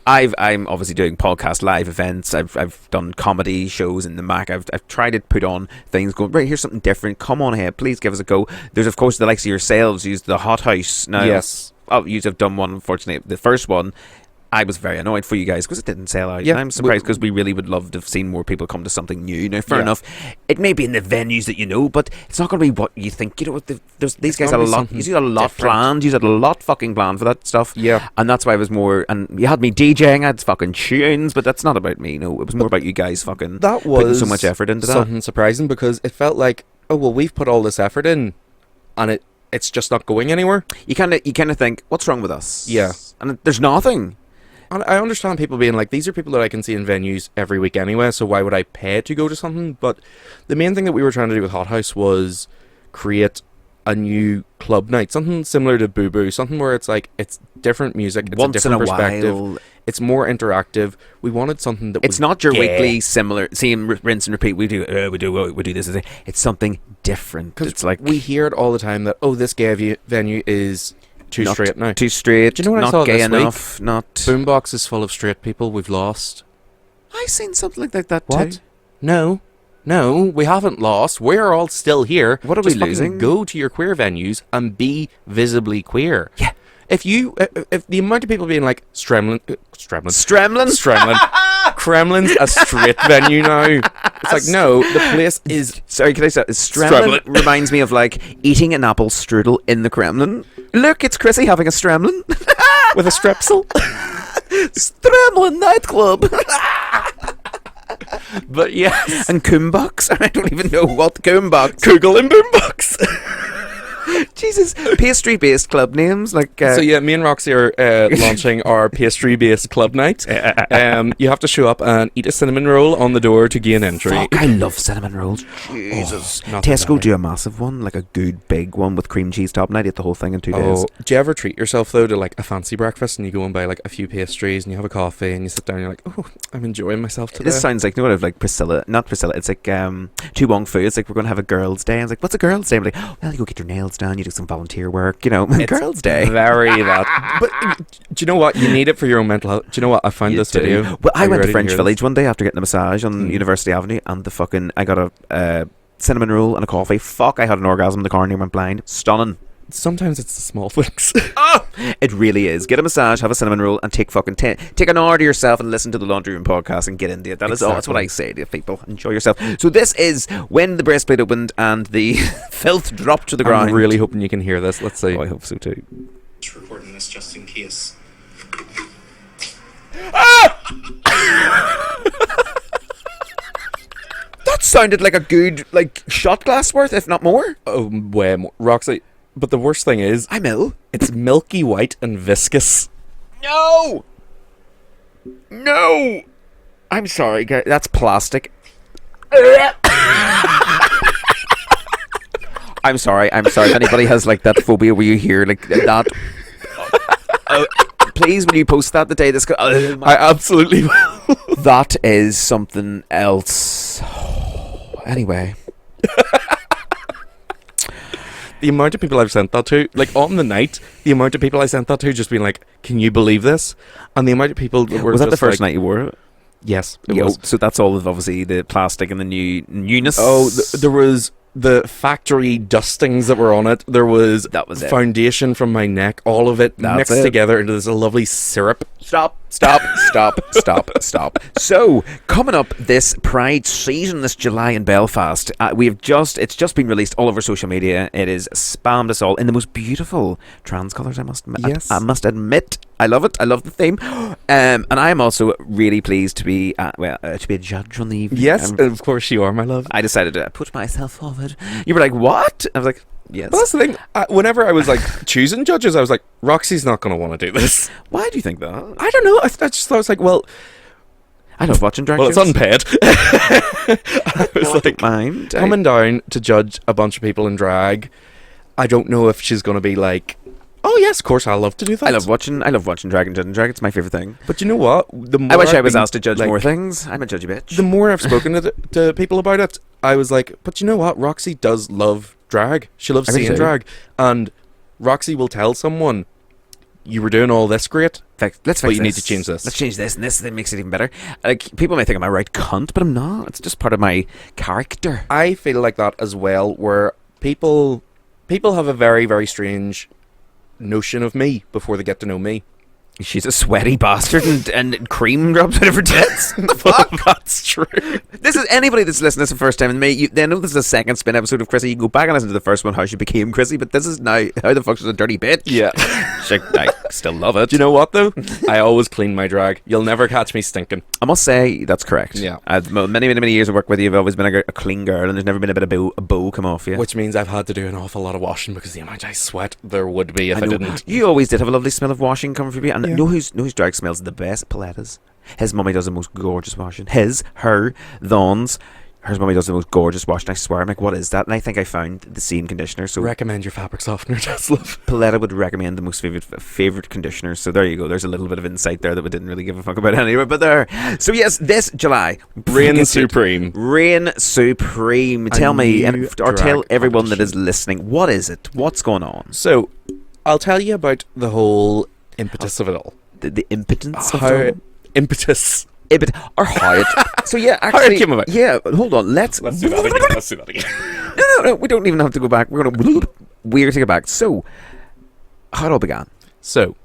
[SPEAKER 2] I'm obviously doing podcast live events. I've done comedy shows in the Mac. I've tried to put on things. Going right, here's something different. Come on ahead, please give us a go. There's of course the likes of yourselves. Use the Hot House now.
[SPEAKER 3] Yes.
[SPEAKER 2] You have done one. Unfortunately, the first one, I was very annoyed for you guys because it didn't sell out.
[SPEAKER 3] Yeah,
[SPEAKER 2] and I'm surprised because we really would love to have seen more people come to something new. Now, fair enough, it may be in the venues that you know, but it's not going to be what you think. These guys had a lot. You had a lot planned. You had a lot fucking planned for that stuff.
[SPEAKER 3] Yeah,
[SPEAKER 2] and that's why I was more. And you had me DJing. I had fucking tunes, but that's not about me. No, it was more about you guys fucking.
[SPEAKER 3] That was
[SPEAKER 2] putting so much effort into
[SPEAKER 3] something surprising because it felt like, oh well, we've put all this effort in, and it's just not going anywhere.
[SPEAKER 2] You kind of think, what's wrong with us?
[SPEAKER 3] Yeah,
[SPEAKER 2] and there's nothing.
[SPEAKER 3] And I understand people being like, these are people that I can see in venues every week anyway, so why would I pay to go to something? But the main thing that we were trying to do with Hot House was create a new club night, something similar to Boo Boo, something where it's like, it's different music, it's
[SPEAKER 2] once
[SPEAKER 3] a different
[SPEAKER 2] in a
[SPEAKER 3] perspective,
[SPEAKER 2] while.
[SPEAKER 3] It's more interactive. We wanted something that
[SPEAKER 2] it's not your weekly similar, same rinse and repeat. We do this. It's something different. It's like
[SPEAKER 3] we hear it all the time that this gay venue is too straight now.
[SPEAKER 2] Too straight.
[SPEAKER 3] Do you know what
[SPEAKER 2] not
[SPEAKER 3] I saw
[SPEAKER 2] gay
[SPEAKER 3] this
[SPEAKER 2] enough.
[SPEAKER 3] week?
[SPEAKER 2] Not
[SPEAKER 3] Boombox is full of straight people. We've lost.
[SPEAKER 2] I seen something like that
[SPEAKER 3] what?
[SPEAKER 2] too.
[SPEAKER 3] No, we haven't lost. We're all still here.
[SPEAKER 2] What are we losing?
[SPEAKER 3] Go to your queer venues and be visibly queer.
[SPEAKER 2] Yeah.
[SPEAKER 3] If the amount of people being like Kremlin's a straight venue now. It's like, no, the place is...
[SPEAKER 2] Sorry, can I say... Stremlin reminds me of, like, eating an apple strudel in the Kremlin. Look, it's Chrissy having a Stremlin.
[SPEAKER 3] With a strepsil.
[SPEAKER 2] Stremlin nightclub.
[SPEAKER 3] But yes.
[SPEAKER 2] And Coombox. I don't even know what Coombox.
[SPEAKER 3] Kugel and Boombox.
[SPEAKER 2] Jesus, pastry-based club names like.
[SPEAKER 3] So yeah, me and Roxy are launching our pastry-based club night. You have to show up and eat a cinnamon roll on the door to gain entry.
[SPEAKER 2] Fuck, I love cinnamon rolls. Jesus, Tesco do a massive one, like a good big one with cream cheese top, and I ate the whole thing in 2 days.
[SPEAKER 3] Do you ever treat yourself though to like a fancy breakfast and you go and buy like a few pastries and you have a coffee and you sit down and you're like, oh, I'm enjoying myself today.
[SPEAKER 2] This sounds like, you know what, like not Priscilla. It's like Tu Wong Fu. It's like we're going to have a girls' day. I was like, what's a girls' day? I'm like, well, you go get your nails done, you do some volunteer work, it's girls' day.
[SPEAKER 3] Very that. But do you know what? You need it for your own mental health. Do you know what? I found this video.
[SPEAKER 2] Well, I went to French Village one day after getting a massage on University Avenue, and I got a cinnamon roll and a coffee. Fuck, I had an orgasm in the car and I went blind. Stunning.
[SPEAKER 3] Sometimes it's the small things.
[SPEAKER 2] It really is. Get a massage, have a cinnamon roll, and take an hour to yourself and listen to the Laundry Room podcast and get into it. That's what I say to people. Enjoy yourself. So this is when the breastplate opened and the filth dropped to the ground.
[SPEAKER 3] I'm really hoping you can hear this. Let's see.
[SPEAKER 2] Oh, I hope so too.
[SPEAKER 4] Just recording this just in case.
[SPEAKER 2] That sounded like a good shot glass worth, if not more.
[SPEAKER 3] Oh, way more. Roxy. But the worst thing is,
[SPEAKER 2] I'm ill.
[SPEAKER 3] It's milky white and viscous.
[SPEAKER 2] No! I'm sorry, guys. That's plastic. I'm sorry. If anybody has that phobia where you hear that, please, will you post that the day this
[SPEAKER 3] I absolutely will.
[SPEAKER 2] That is something else. Anyway.
[SPEAKER 3] The amount of people I've sent that to, on the night, the amount of people I sent that to just being like, can you believe this? And the amount of people that were
[SPEAKER 2] Was that the
[SPEAKER 3] just
[SPEAKER 2] first night you wore it?
[SPEAKER 3] Yes, it was.
[SPEAKER 2] So that's all of obviously the plastic and the newness.
[SPEAKER 3] Oh, there was the factory dustings that were on it. There was
[SPEAKER 2] it.
[SPEAKER 3] Foundation from my neck. All of it mixed together into this lovely syrup.
[SPEAKER 2] Stop. So, coming up this Pride season this July in Belfast, it's just been released all over social media. It is spammed us all in the most beautiful trans colours, I must admit. I love it. I love the theme. And I am also really pleased to be a judge on the evening.
[SPEAKER 3] Yes, of course you are, my love.
[SPEAKER 2] I decided to put myself forward. You were like, what? I was like, yes.
[SPEAKER 3] Well, that's the thing. Whenever I was like choosing judges, I was like, Roxy's not going to want to do this.
[SPEAKER 2] Why do you think that?
[SPEAKER 3] I don't know. I just thought, I was like, well,
[SPEAKER 2] I love watching drag
[SPEAKER 3] shows. Well, it's unpaid.
[SPEAKER 2] I was like, mind.
[SPEAKER 3] Coming down to judge a bunch of people in drag, I don't know if she's going to be like, oh yes, of course, I love to do that.
[SPEAKER 2] I love watching drag and judging drag. It's my favourite thing.
[SPEAKER 3] But you know what?
[SPEAKER 2] I wish I was asked to judge more things. I'm a judgy bitch.
[SPEAKER 3] The more I've spoken to people about it, I was like, but you know what? Roxy does love drag. She loves seeing drag. And Roxy will tell someone, you were doing all this great,
[SPEAKER 2] but
[SPEAKER 3] you need to change this.
[SPEAKER 2] Let's change this, and this makes it even better. Like, people may think I'm a right cunt, but I'm not. It's just part of my character.
[SPEAKER 3] I feel like that as well, where people have a very, very strange notion of me before they get to know me.
[SPEAKER 2] She's a sweaty bastard and cream drops out of her tits. What the fuck?
[SPEAKER 3] That's true.
[SPEAKER 2] This is anybody that's listening to this the first time. And they know this is a second spin episode of Chrissy. You can go back and listen to the first one, how she became Chrissy. But this is now how the fuck she's a dirty bitch.
[SPEAKER 3] Yeah.
[SPEAKER 2] I still love it.
[SPEAKER 3] Do you know what though? I always clean my drag. You'll never catch me stinking.
[SPEAKER 2] I must say that's correct.
[SPEAKER 3] Yeah.
[SPEAKER 2] Many years of work with you, you've always been a clean girl, and there's never been a bit of a bow come off you.
[SPEAKER 3] Which means I've had to do an awful lot of washing because the amount I sweat there would be if I didn't.
[SPEAKER 2] You always did have a lovely smell of washing coming from you. And know whose drag smells the best? Palettas. His mummy does the most gorgeous washing. Her, Dawn's. Her mummy does the most gorgeous washing. I swear. I'm like, what is that? And I think I found the same conditioner. So
[SPEAKER 3] recommend your fabric softener, just love.
[SPEAKER 2] Paletta would recommend the most favorite conditioner. So there you go. There's a little bit of insight there that we didn't really give a fuck about anyway. But there. So yes, this July,
[SPEAKER 3] Reign Supreme.
[SPEAKER 2] Tell me, or tell everyone that is listening, what is it? What's going on?
[SPEAKER 3] So, I'll tell you about the whole impetus of it all.
[SPEAKER 2] The impotence of it all?
[SPEAKER 3] Impetus.
[SPEAKER 2] Or how it. So yeah, actually,
[SPEAKER 3] how it came about.
[SPEAKER 2] Yeah, hold on. Let's do that again. No. We don't even have to go back. We're gonna take it back. So, how it all began.
[SPEAKER 3] So,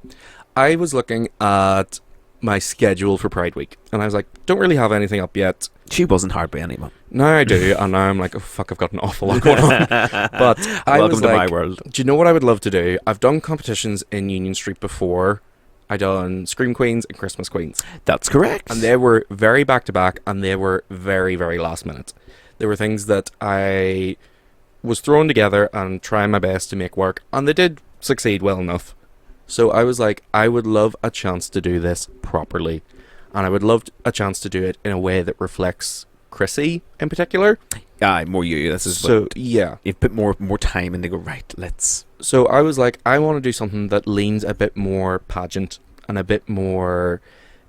[SPEAKER 3] I was looking at my schedule for Pride Week, and I was like, don't really have anything up yet.
[SPEAKER 2] She wasn't hard by anyone.
[SPEAKER 3] Now I do, and now I'm like, oh fuck, I've got an awful lot going on. But
[SPEAKER 2] welcome to my world.
[SPEAKER 3] Do you know what I would love to do? I've done competitions in Union Street before. I done Scream Queens and Christmas Queens.
[SPEAKER 2] That's correct.
[SPEAKER 3] And they were very back to back, and they were very, very last minute. They were things that I was throwing together and trying my best to make work, and they did succeed well enough. So I was like, I would love a chance to do this properly, and I would love a chance to do it in a way that reflects Chrissy in particular.
[SPEAKER 2] More you. This is
[SPEAKER 3] so yeah.
[SPEAKER 2] You've put more time and they go, right, let's.
[SPEAKER 3] So I was like, I want to do something that leans a bit more pageant and a bit more.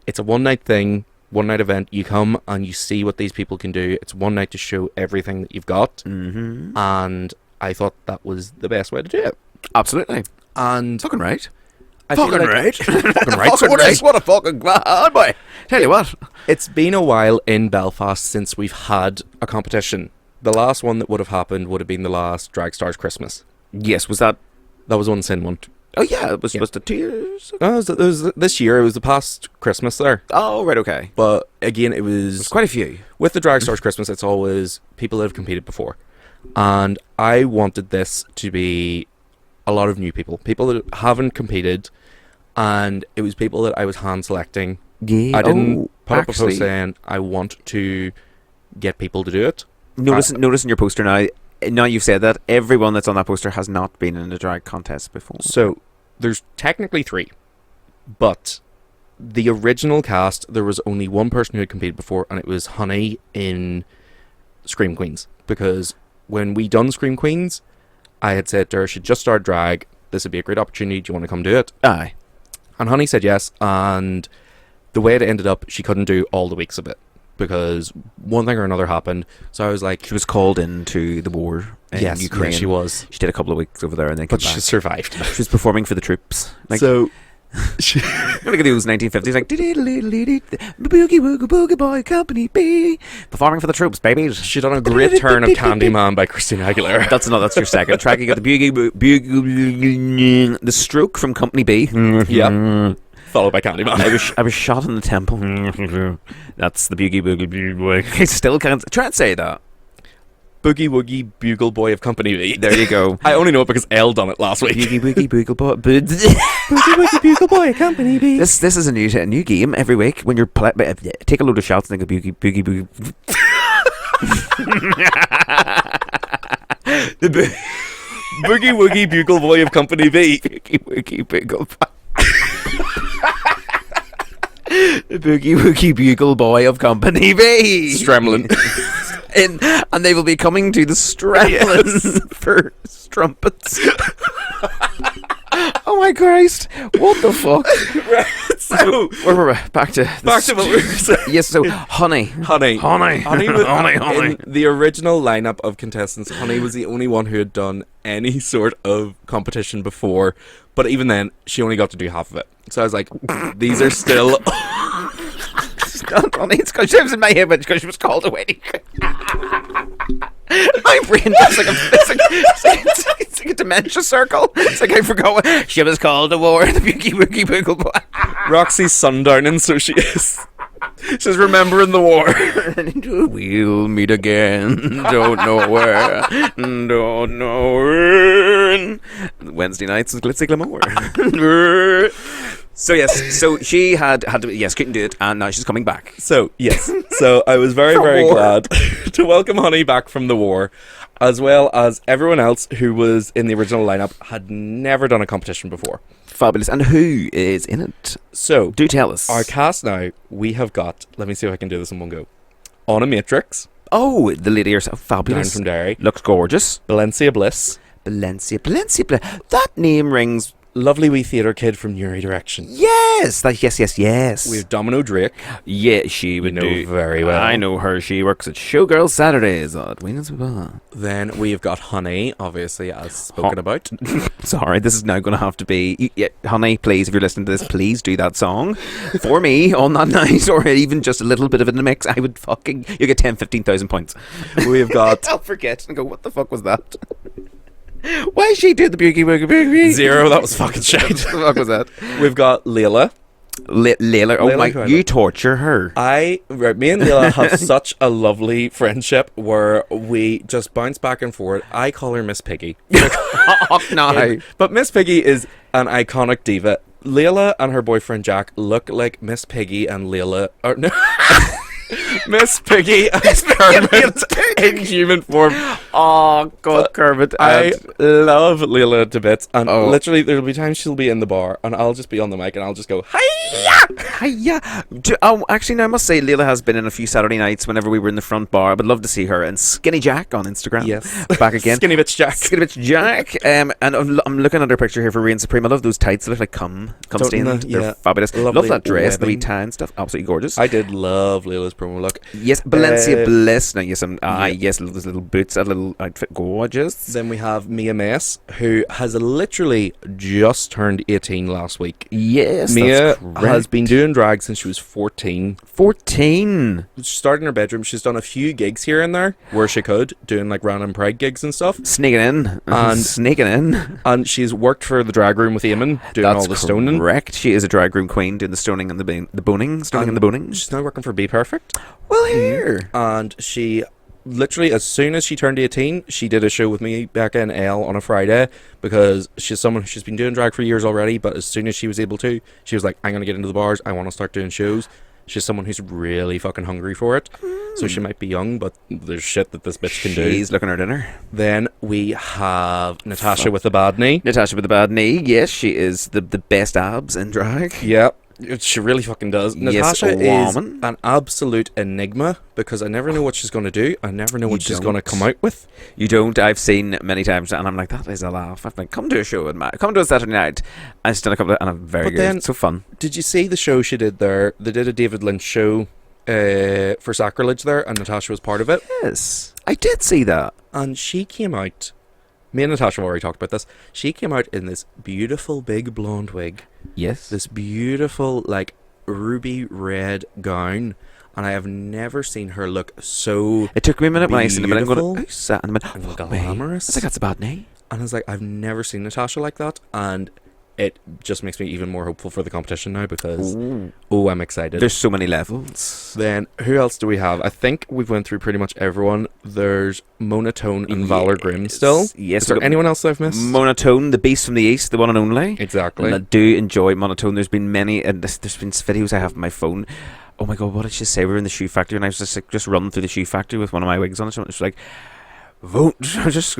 [SPEAKER 3] It's a one night thing, one night event. You come and you see what these people can do. It's one night to show everything that you've got.
[SPEAKER 2] Mm-hmm.
[SPEAKER 3] And I thought that was the best way to do it.
[SPEAKER 2] Absolutely.
[SPEAKER 3] And
[SPEAKER 2] fucking right.
[SPEAKER 3] Fucking right.
[SPEAKER 2] Fucking right. What a fucking glad boy. Tell you what.
[SPEAKER 3] It's been a while in Belfast since we've had a competition. The last one that would have happened would have been the last Drag Stars Christmas.
[SPEAKER 2] Yes, was that?
[SPEAKER 3] That was one sin one.
[SPEAKER 2] Oh yeah, it was the 2 years ago?
[SPEAKER 3] No, it was this year. It was the past Christmas there.
[SPEAKER 2] Oh, right, okay.
[SPEAKER 3] But again, it was
[SPEAKER 2] quite a few.
[SPEAKER 3] With the Drag Stars Christmas, it's always people that have competed before. And I wanted this to be a lot of new people that haven't competed, and it was people that I was hand selecting.
[SPEAKER 2] Yeah.
[SPEAKER 3] I didn't put up a post saying I want to get people to do it.
[SPEAKER 2] Notice in your poster now you've said that everyone that's on that poster has not been in a drag contest before.
[SPEAKER 3] So there's technically 3, but the original cast, there was only one person who had competed before, and it was Honey in Scream Queens. Because when we done Scream Queens, I had said to her, she'd just started drag, this would be a great opportunity, do you want to come do it?
[SPEAKER 2] Aye.
[SPEAKER 3] And Honey said yes, and the way it ended up, she couldn't do all the weeks of it, because one thing or another happened. So I was like,
[SPEAKER 2] she was called into the war in Ukraine.
[SPEAKER 3] Yes, she was.
[SPEAKER 2] She did a couple of weeks over there and then came back.
[SPEAKER 3] She survived.
[SPEAKER 2] She was performing for the troops.
[SPEAKER 3] So
[SPEAKER 2] I'm gonna get those 1950s like boogie woogie boogie boy company B performing for the troops, babies.
[SPEAKER 3] She done a great turn of Candyman by Christina Aguilera.
[SPEAKER 2] That's your second track. You got the stroke from Company B.
[SPEAKER 3] Yep. Followed by Candyman.
[SPEAKER 2] I was shot in the temple. That's the boogie boogie boy. I still can't try and say that.
[SPEAKER 3] Boogie Woogie Bugle Boy of Company B.
[SPEAKER 2] There you go.
[SPEAKER 3] I only know it because Elle done it last week.
[SPEAKER 2] Boogie Woogie Bugle Boy. Boogie Woogie Bugle Boy of Company B. This is a new game every week when you're take a load of shots and think of Boogie Boogie.
[SPEAKER 3] Boogie Woogie Bugle Boy of Company B.
[SPEAKER 2] Boogie Woogie Bugle Boy. The Boogie Woogie Bugle Boy of Company B.
[SPEAKER 3] Stremlin.
[SPEAKER 2] And they will be coming to the Stremlin for strumpets. Oh my Christ! What the fuck?
[SPEAKER 3] Right, so
[SPEAKER 2] we're back to
[SPEAKER 3] what we were saying.
[SPEAKER 2] Yes, so Honey
[SPEAKER 3] was,
[SPEAKER 2] Honey.
[SPEAKER 3] In the original lineup of contestants, Honey was the only one who had done any sort of competition before. But even then, she only got to do half of it. So I was like, these are still.
[SPEAKER 2] Not funny. It's because she was in my head because she was called away. My brain is it's like a dementia circle. It's like I forgot what she was called to war. The Boogie Woogie Boogle Boy.
[SPEAKER 3] Roxy's sundowning, so she is. She's remembering the war.
[SPEAKER 2] We'll meet again. Don't know where. Don't know where. Wednesday nights with Glitzy Glamour. So yes, so she had to couldn't do it, and now she's coming back.
[SPEAKER 3] So yes, so I was very glad to welcome Honey back from the war, as well as everyone else who was in the original lineup had never done a competition before.
[SPEAKER 2] Fabulous. And who is in it?
[SPEAKER 3] So
[SPEAKER 2] do tell us.
[SPEAKER 3] Our cast now, we have got. Let me see if I can do this in one go. Anna Matrix.
[SPEAKER 2] Oh, the lady herself, fabulous.
[SPEAKER 3] Down from Derry.
[SPEAKER 2] Looks gorgeous.
[SPEAKER 3] Valencia Bliss.
[SPEAKER 2] Valencia Bliss. That name rings.
[SPEAKER 3] Lovely wee theatre kid from Newry Direction.
[SPEAKER 2] Yes, yes.
[SPEAKER 3] We have Domino Drake.
[SPEAKER 2] Yeah, she would
[SPEAKER 3] know very well.
[SPEAKER 2] I know her. She works at Showgirl Saturdays at Ween's Bar.
[SPEAKER 3] Then we've got Honey, obviously, as spoken about.
[SPEAKER 2] Sorry, this is now going to have to be... Honey, please, if you're listening to this, please do that song for me on that night, or even just a little bit of it in the mix. I would fucking... You get 10, 15,000 points.
[SPEAKER 3] We've got...
[SPEAKER 2] I'll forget and go, what the fuck was that? Why is she doing the boogie boogie boogie?
[SPEAKER 3] 0, that was fucking shit.
[SPEAKER 2] What the fuck was that?
[SPEAKER 3] We've got Layla.
[SPEAKER 2] Layla, oh my, you torture her.
[SPEAKER 3] Me and Layla have such a lovely friendship where we just bounce back and forth. I call her Miss Piggy.
[SPEAKER 2] No.
[SPEAKER 3] But Miss Piggy is an iconic diva. Layla and her boyfriend Jack look like Miss Piggy and Layla. Or no. Miss Piggy and Kermit in human form.
[SPEAKER 2] Oh God, Kermit!
[SPEAKER 3] I love Layla to bits, and literally there'll be times she'll be in the bar, and I'll just be on the mic, and I'll just go hiya.
[SPEAKER 2] Actually, now I must say, Layla has been in a few Saturday nights whenever we were in the front bar. I would love to see her. And Skinny Jack on Instagram.
[SPEAKER 3] Yes,
[SPEAKER 2] back again.
[SPEAKER 3] Skinny Bitch Jack.
[SPEAKER 2] Skinny Bitch Jack. And I'm looking at her picture here for Reign Supreme. I love those tights. They look like cum stained. They're fabulous.
[SPEAKER 3] Lovely
[SPEAKER 2] love that dress,
[SPEAKER 3] webbing.
[SPEAKER 2] the wee tie and stuff. Absolutely gorgeous.
[SPEAKER 3] I did love Layla's promo look.
[SPEAKER 2] Yes, Valencia Bliss. Now, yes, yes, those little boots, that little outfit, gorgeous.
[SPEAKER 3] Then we have Mia Mess, who has literally just turned 18 last week.
[SPEAKER 2] Yes,
[SPEAKER 3] Mia has been doing drag since she was 14.
[SPEAKER 2] 14.
[SPEAKER 3] She started in her bedroom. She's done a few gigs here and there where she could, doing like random pride gigs and stuff.
[SPEAKER 2] Sneaking in. And
[SPEAKER 3] she's worked for the drag room with Eamon, doing all the stoning.
[SPEAKER 2] Correct. She is a drag room queen, doing the stoning and the boning. Stoning and the boning.
[SPEAKER 3] She's now working for Be Perfect.
[SPEAKER 2] Well, here.
[SPEAKER 3] And she... literally, as soon as she turned 18, she did a show with me back in L on a Friday, because she's been doing drag for years already, but as soon as she was able to, she was like, I'm going to get into the bars, I want to start doing shows. She's someone who's really fucking hungry for it. So she might be young, but there's shit that this bitch can do.
[SPEAKER 2] She's looking her dinner.
[SPEAKER 3] Then we have Natasha with the bad knee.
[SPEAKER 2] Natasha with the bad knee, yes, she is the best abs in drag.
[SPEAKER 3] Yep. She really fucking does.
[SPEAKER 2] Yes,
[SPEAKER 3] Natasha is an absolute enigma, because I never know what she's going to do. I never know what she's going to come out with.
[SPEAKER 2] You don't. I've seen many times, and I'm like, that is a laugh. I've been, come to a show, come to a Saturday night. I've done a couple of, and I'm very good. Then, it's so fun.
[SPEAKER 3] Did you see the show she did there? They did a David Lynch show for Sacrilege there, and Natasha was part of it.
[SPEAKER 2] Yes, I did see that.
[SPEAKER 3] And she came out, me and Natasha have already talked about this, she came out in this beautiful big blonde wig
[SPEAKER 2] Yes.
[SPEAKER 3] This beautiful, like, ruby red gown. And I have never seen her look so
[SPEAKER 2] It took me a minute when I seen it, but I'm
[SPEAKER 3] beautiful
[SPEAKER 2] going, who's that? And I
[SPEAKER 3] and
[SPEAKER 2] went,
[SPEAKER 3] glamorous.
[SPEAKER 2] I was like, that's about me.
[SPEAKER 3] And I was like, I've never seen Natasha like that. And it just makes me even more hopeful for the competition now because, I'm excited.
[SPEAKER 2] There's so many levels.
[SPEAKER 3] Then, who else do we have? I think we've went through pretty much everyone. There's Monotone and Valor Grimm still.
[SPEAKER 2] Yes.
[SPEAKER 3] Is there anyone else that I've missed?
[SPEAKER 2] Monotone, the beast from the east, the one and only.
[SPEAKER 3] Exactly.
[SPEAKER 2] And I do enjoy Monotone. There's been many, and there's been videos I have on my phone. Oh my god, what did she say? We were in the shoe factory, and I was just running through the shoe factory with one of my wigs on. And she was like, vote. I was just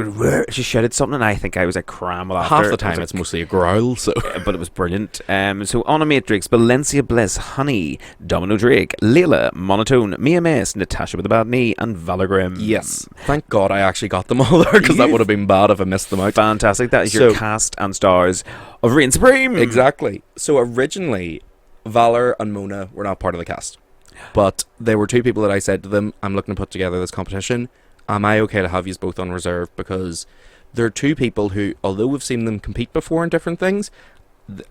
[SPEAKER 2] she shouted something, and I think I was like cram laughter.
[SPEAKER 3] Half the time it's mostly a growl, so.
[SPEAKER 2] But it was brilliant. So Anna Matrix, Valencia Bliss, Honey, Domino Drake, Layla, Monotone, Mia Mess, Natasha with a bad knee, and Valor Grimm.
[SPEAKER 3] Yes. Thank God I actually got them all there, because that would have been bad if I missed them out.
[SPEAKER 2] Fantastic. That is your cast and stars of Reign Supreme.
[SPEAKER 3] Exactly. So originally, Valor and Mona were not part of the cast. But there were two people that I said to them, I'm looking to put together this competition. Am I okay to have you both on reserve? Because there are two people who, although we've seen them compete before in different things,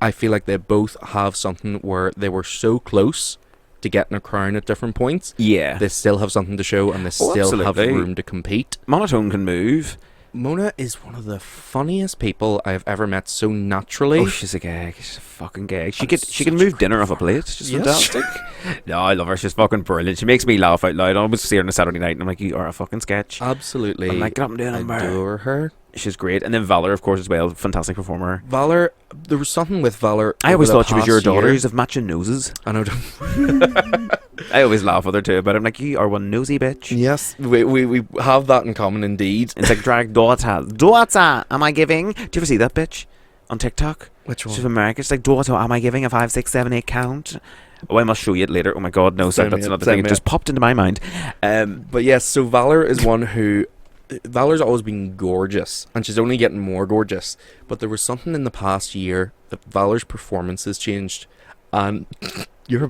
[SPEAKER 3] I feel like they both have something where they were so close to getting a crown at different points.
[SPEAKER 2] Yeah.
[SPEAKER 3] They still have something to show and they still have room to compete.
[SPEAKER 2] Monotone can move.
[SPEAKER 3] Mona is one of the funniest people I have ever met so naturally.
[SPEAKER 2] Oh, she's a gag. She's a fucking gag. She can move dinner off a plate. It's just fantastic. No, I love her. She's fucking brilliant. She makes me laugh out loud. I always see her on a Saturday night and I'm like, you are a fucking sketch.
[SPEAKER 3] Absolutely.
[SPEAKER 2] I'm like, get up and down.
[SPEAKER 3] I adore her.
[SPEAKER 2] She's great. And then Valor, of course, as well. Fantastic performer.
[SPEAKER 3] Valor, there was something with Valor.
[SPEAKER 2] I always thought she was your daughter. You have matching noses.
[SPEAKER 3] I know.
[SPEAKER 2] I always laugh with her too, but I'm like, you are one nosy bitch.
[SPEAKER 3] Yes, we have that in common indeed.
[SPEAKER 2] It's like drag daughter. Daughter, am I giving? Do you ever see that bitch on TikTok?
[SPEAKER 3] Which one?
[SPEAKER 2] She's from America. It's like, daughter, am I giving a 5, 6, 7, 8 count? Oh, I must show you it later. Oh my god, no, that's another thing. It just popped into my mind.
[SPEAKER 3] But yes, so Valor is one who... Valor's always been gorgeous, and she's only getting more gorgeous. But there was something in the past year that Valor's performance has changed, and you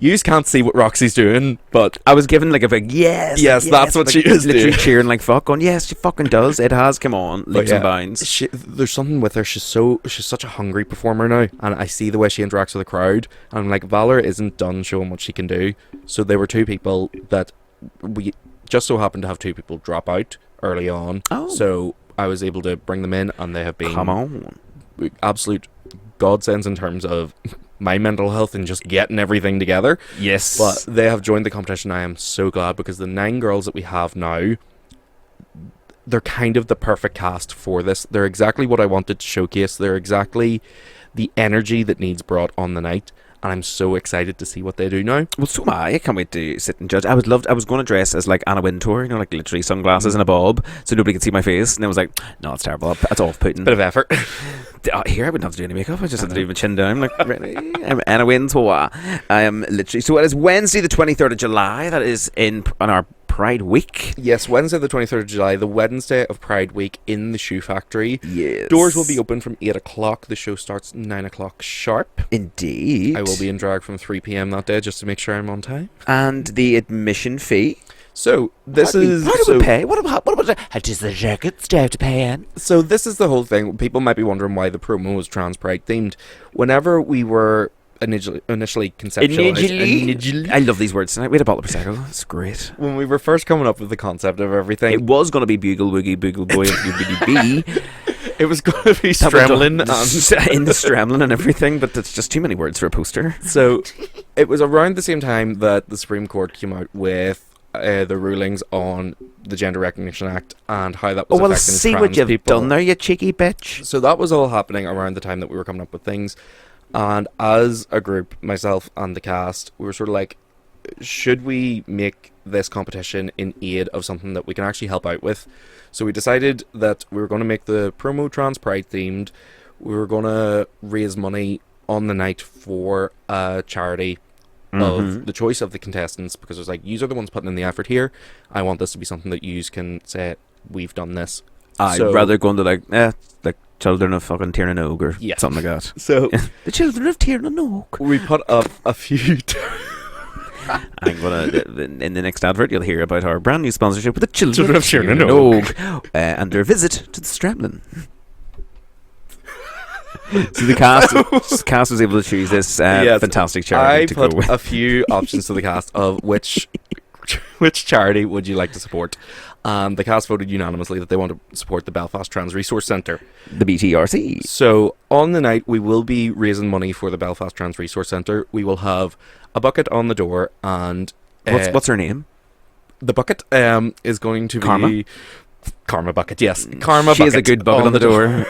[SPEAKER 3] just can't see what Roxy's doing. But
[SPEAKER 2] I was given like a big yes,
[SPEAKER 3] that's what
[SPEAKER 2] like,
[SPEAKER 3] she is
[SPEAKER 2] literally
[SPEAKER 3] doing.
[SPEAKER 2] cheering like fuck, going yes, she fucking does. It has come on leaps and bounds.
[SPEAKER 3] There's something with her. She's such a hungry performer now, and I see the way she interacts with the crowd. And I'm like, Valor isn't done showing what she can do. So there were two people that we just so happened to have two people drop out early on.
[SPEAKER 2] Oh.
[SPEAKER 3] So I was able to bring them in, and they have been
[SPEAKER 2] come on,
[SPEAKER 3] absolute godsends in terms of my mental health and just getting everything together.
[SPEAKER 2] Yes.
[SPEAKER 3] But they have joined the competition. I am so glad, because the 9 girls that we have now, they're kind of the perfect cast for this. They're exactly what I wanted to showcase. They're exactly the energy that needs brought on the night. And I'm so excited to see what they do now.
[SPEAKER 2] Well, so am I. I can't wait to sit and judge. I was going to dress as like Anna Wintour, you know, like literally sunglasses and a bob, so nobody could see my face. And I was like, no, it's terrible. That's off-putting.
[SPEAKER 3] Bit of effort.
[SPEAKER 2] Here I wouldn't have to do any makeup. I just had to do my chin down. Like, really? I'm Anna Wintour. I am literally. So it is Wednesday, the 23rd of July. That is on our Pride Week.
[SPEAKER 3] Yes, Wednesday the 23rd of July, the Wednesday of Pride Week in the Shoe Factory.
[SPEAKER 2] Yes.
[SPEAKER 3] Doors will be open from 8 o'clock. The show starts 9 o'clock sharp.
[SPEAKER 2] Indeed.
[SPEAKER 3] I will be in drag from 3 p.m. that day just to make sure I'm on time.
[SPEAKER 2] And the admission fee.
[SPEAKER 3] So this is
[SPEAKER 2] how do we pay? What about how does the jackets do you have to pay in?
[SPEAKER 3] So this is the whole thing. People might be wondering why the promo was trans pride themed. Whenever we were initially conceptualized.
[SPEAKER 2] I love these words tonight. We had a bottle of Prosecco. It's great.
[SPEAKER 3] When we were first coming up with the concept of everything,
[SPEAKER 2] it was going to be Bugle Woogie Boogle Boy B.
[SPEAKER 3] It was going to be Stremlin
[SPEAKER 2] in the Stremlin and everything, but it's just too many words for a poster.
[SPEAKER 3] So it was around the same time that the Supreme Court came out with the rulings on the Gender Recognition Act and how that was affecting trans people.
[SPEAKER 2] See what you've done there, you cheeky bitch.
[SPEAKER 3] So that was all happening around the time that we were coming up with things. And as a group, myself and the cast, we were sort of like, should we make this competition in aid of something that we can actually help out with? So we decided that we were going to make the promo trans pride themed. We were going to raise money on the night for a charity of the choice of the contestants, because it was like, you are the ones putting in the effort here. I want this to be something that you can say, we've done this.
[SPEAKER 2] I'd rather go into like children of fucking Tiernan or something like that.
[SPEAKER 3] So
[SPEAKER 2] the children of Tiernan Oak.
[SPEAKER 3] We put up a few.
[SPEAKER 2] I'm gonna in the next advert you'll hear about our brand new sponsorship with the children of Tiernan Oak and their visit to the Stremlin. So the cast was able to choose this fantastic charity to go with.
[SPEAKER 3] I put a few options to the cast of which charity would you like to support. The cast voted unanimously that they want to support the Belfast Trans Resource Centre.
[SPEAKER 2] The BTRC.
[SPEAKER 3] So on the night, we will be raising money for the Belfast Trans Resource Centre. We will have a bucket on the door and...
[SPEAKER 2] What's her name?
[SPEAKER 3] The bucket is going to be... Karma Bucket, yes.
[SPEAKER 2] Karma Bucket. She has a good bucket on the door.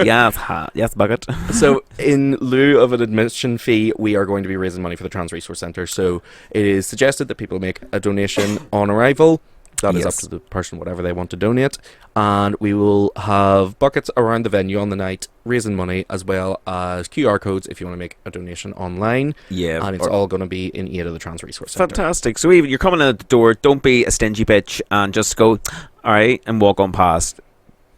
[SPEAKER 2] Yes, bucket.
[SPEAKER 3] So, in lieu of an admission fee, we are going to be raising money for the Trans Resource Centre. So, it is suggested that people make a donation on arrival. That is up to the person, whatever they want to donate. And we will have buckets around the venue on the night, raising money, as well as QR codes if you want to make a donation online. Yeah. And it's all going to be in aid of the Trans Resource Centre.
[SPEAKER 2] Fantastic. So even you're coming in at the door, don't be a stingy bitch and just go, all right, and walk on past.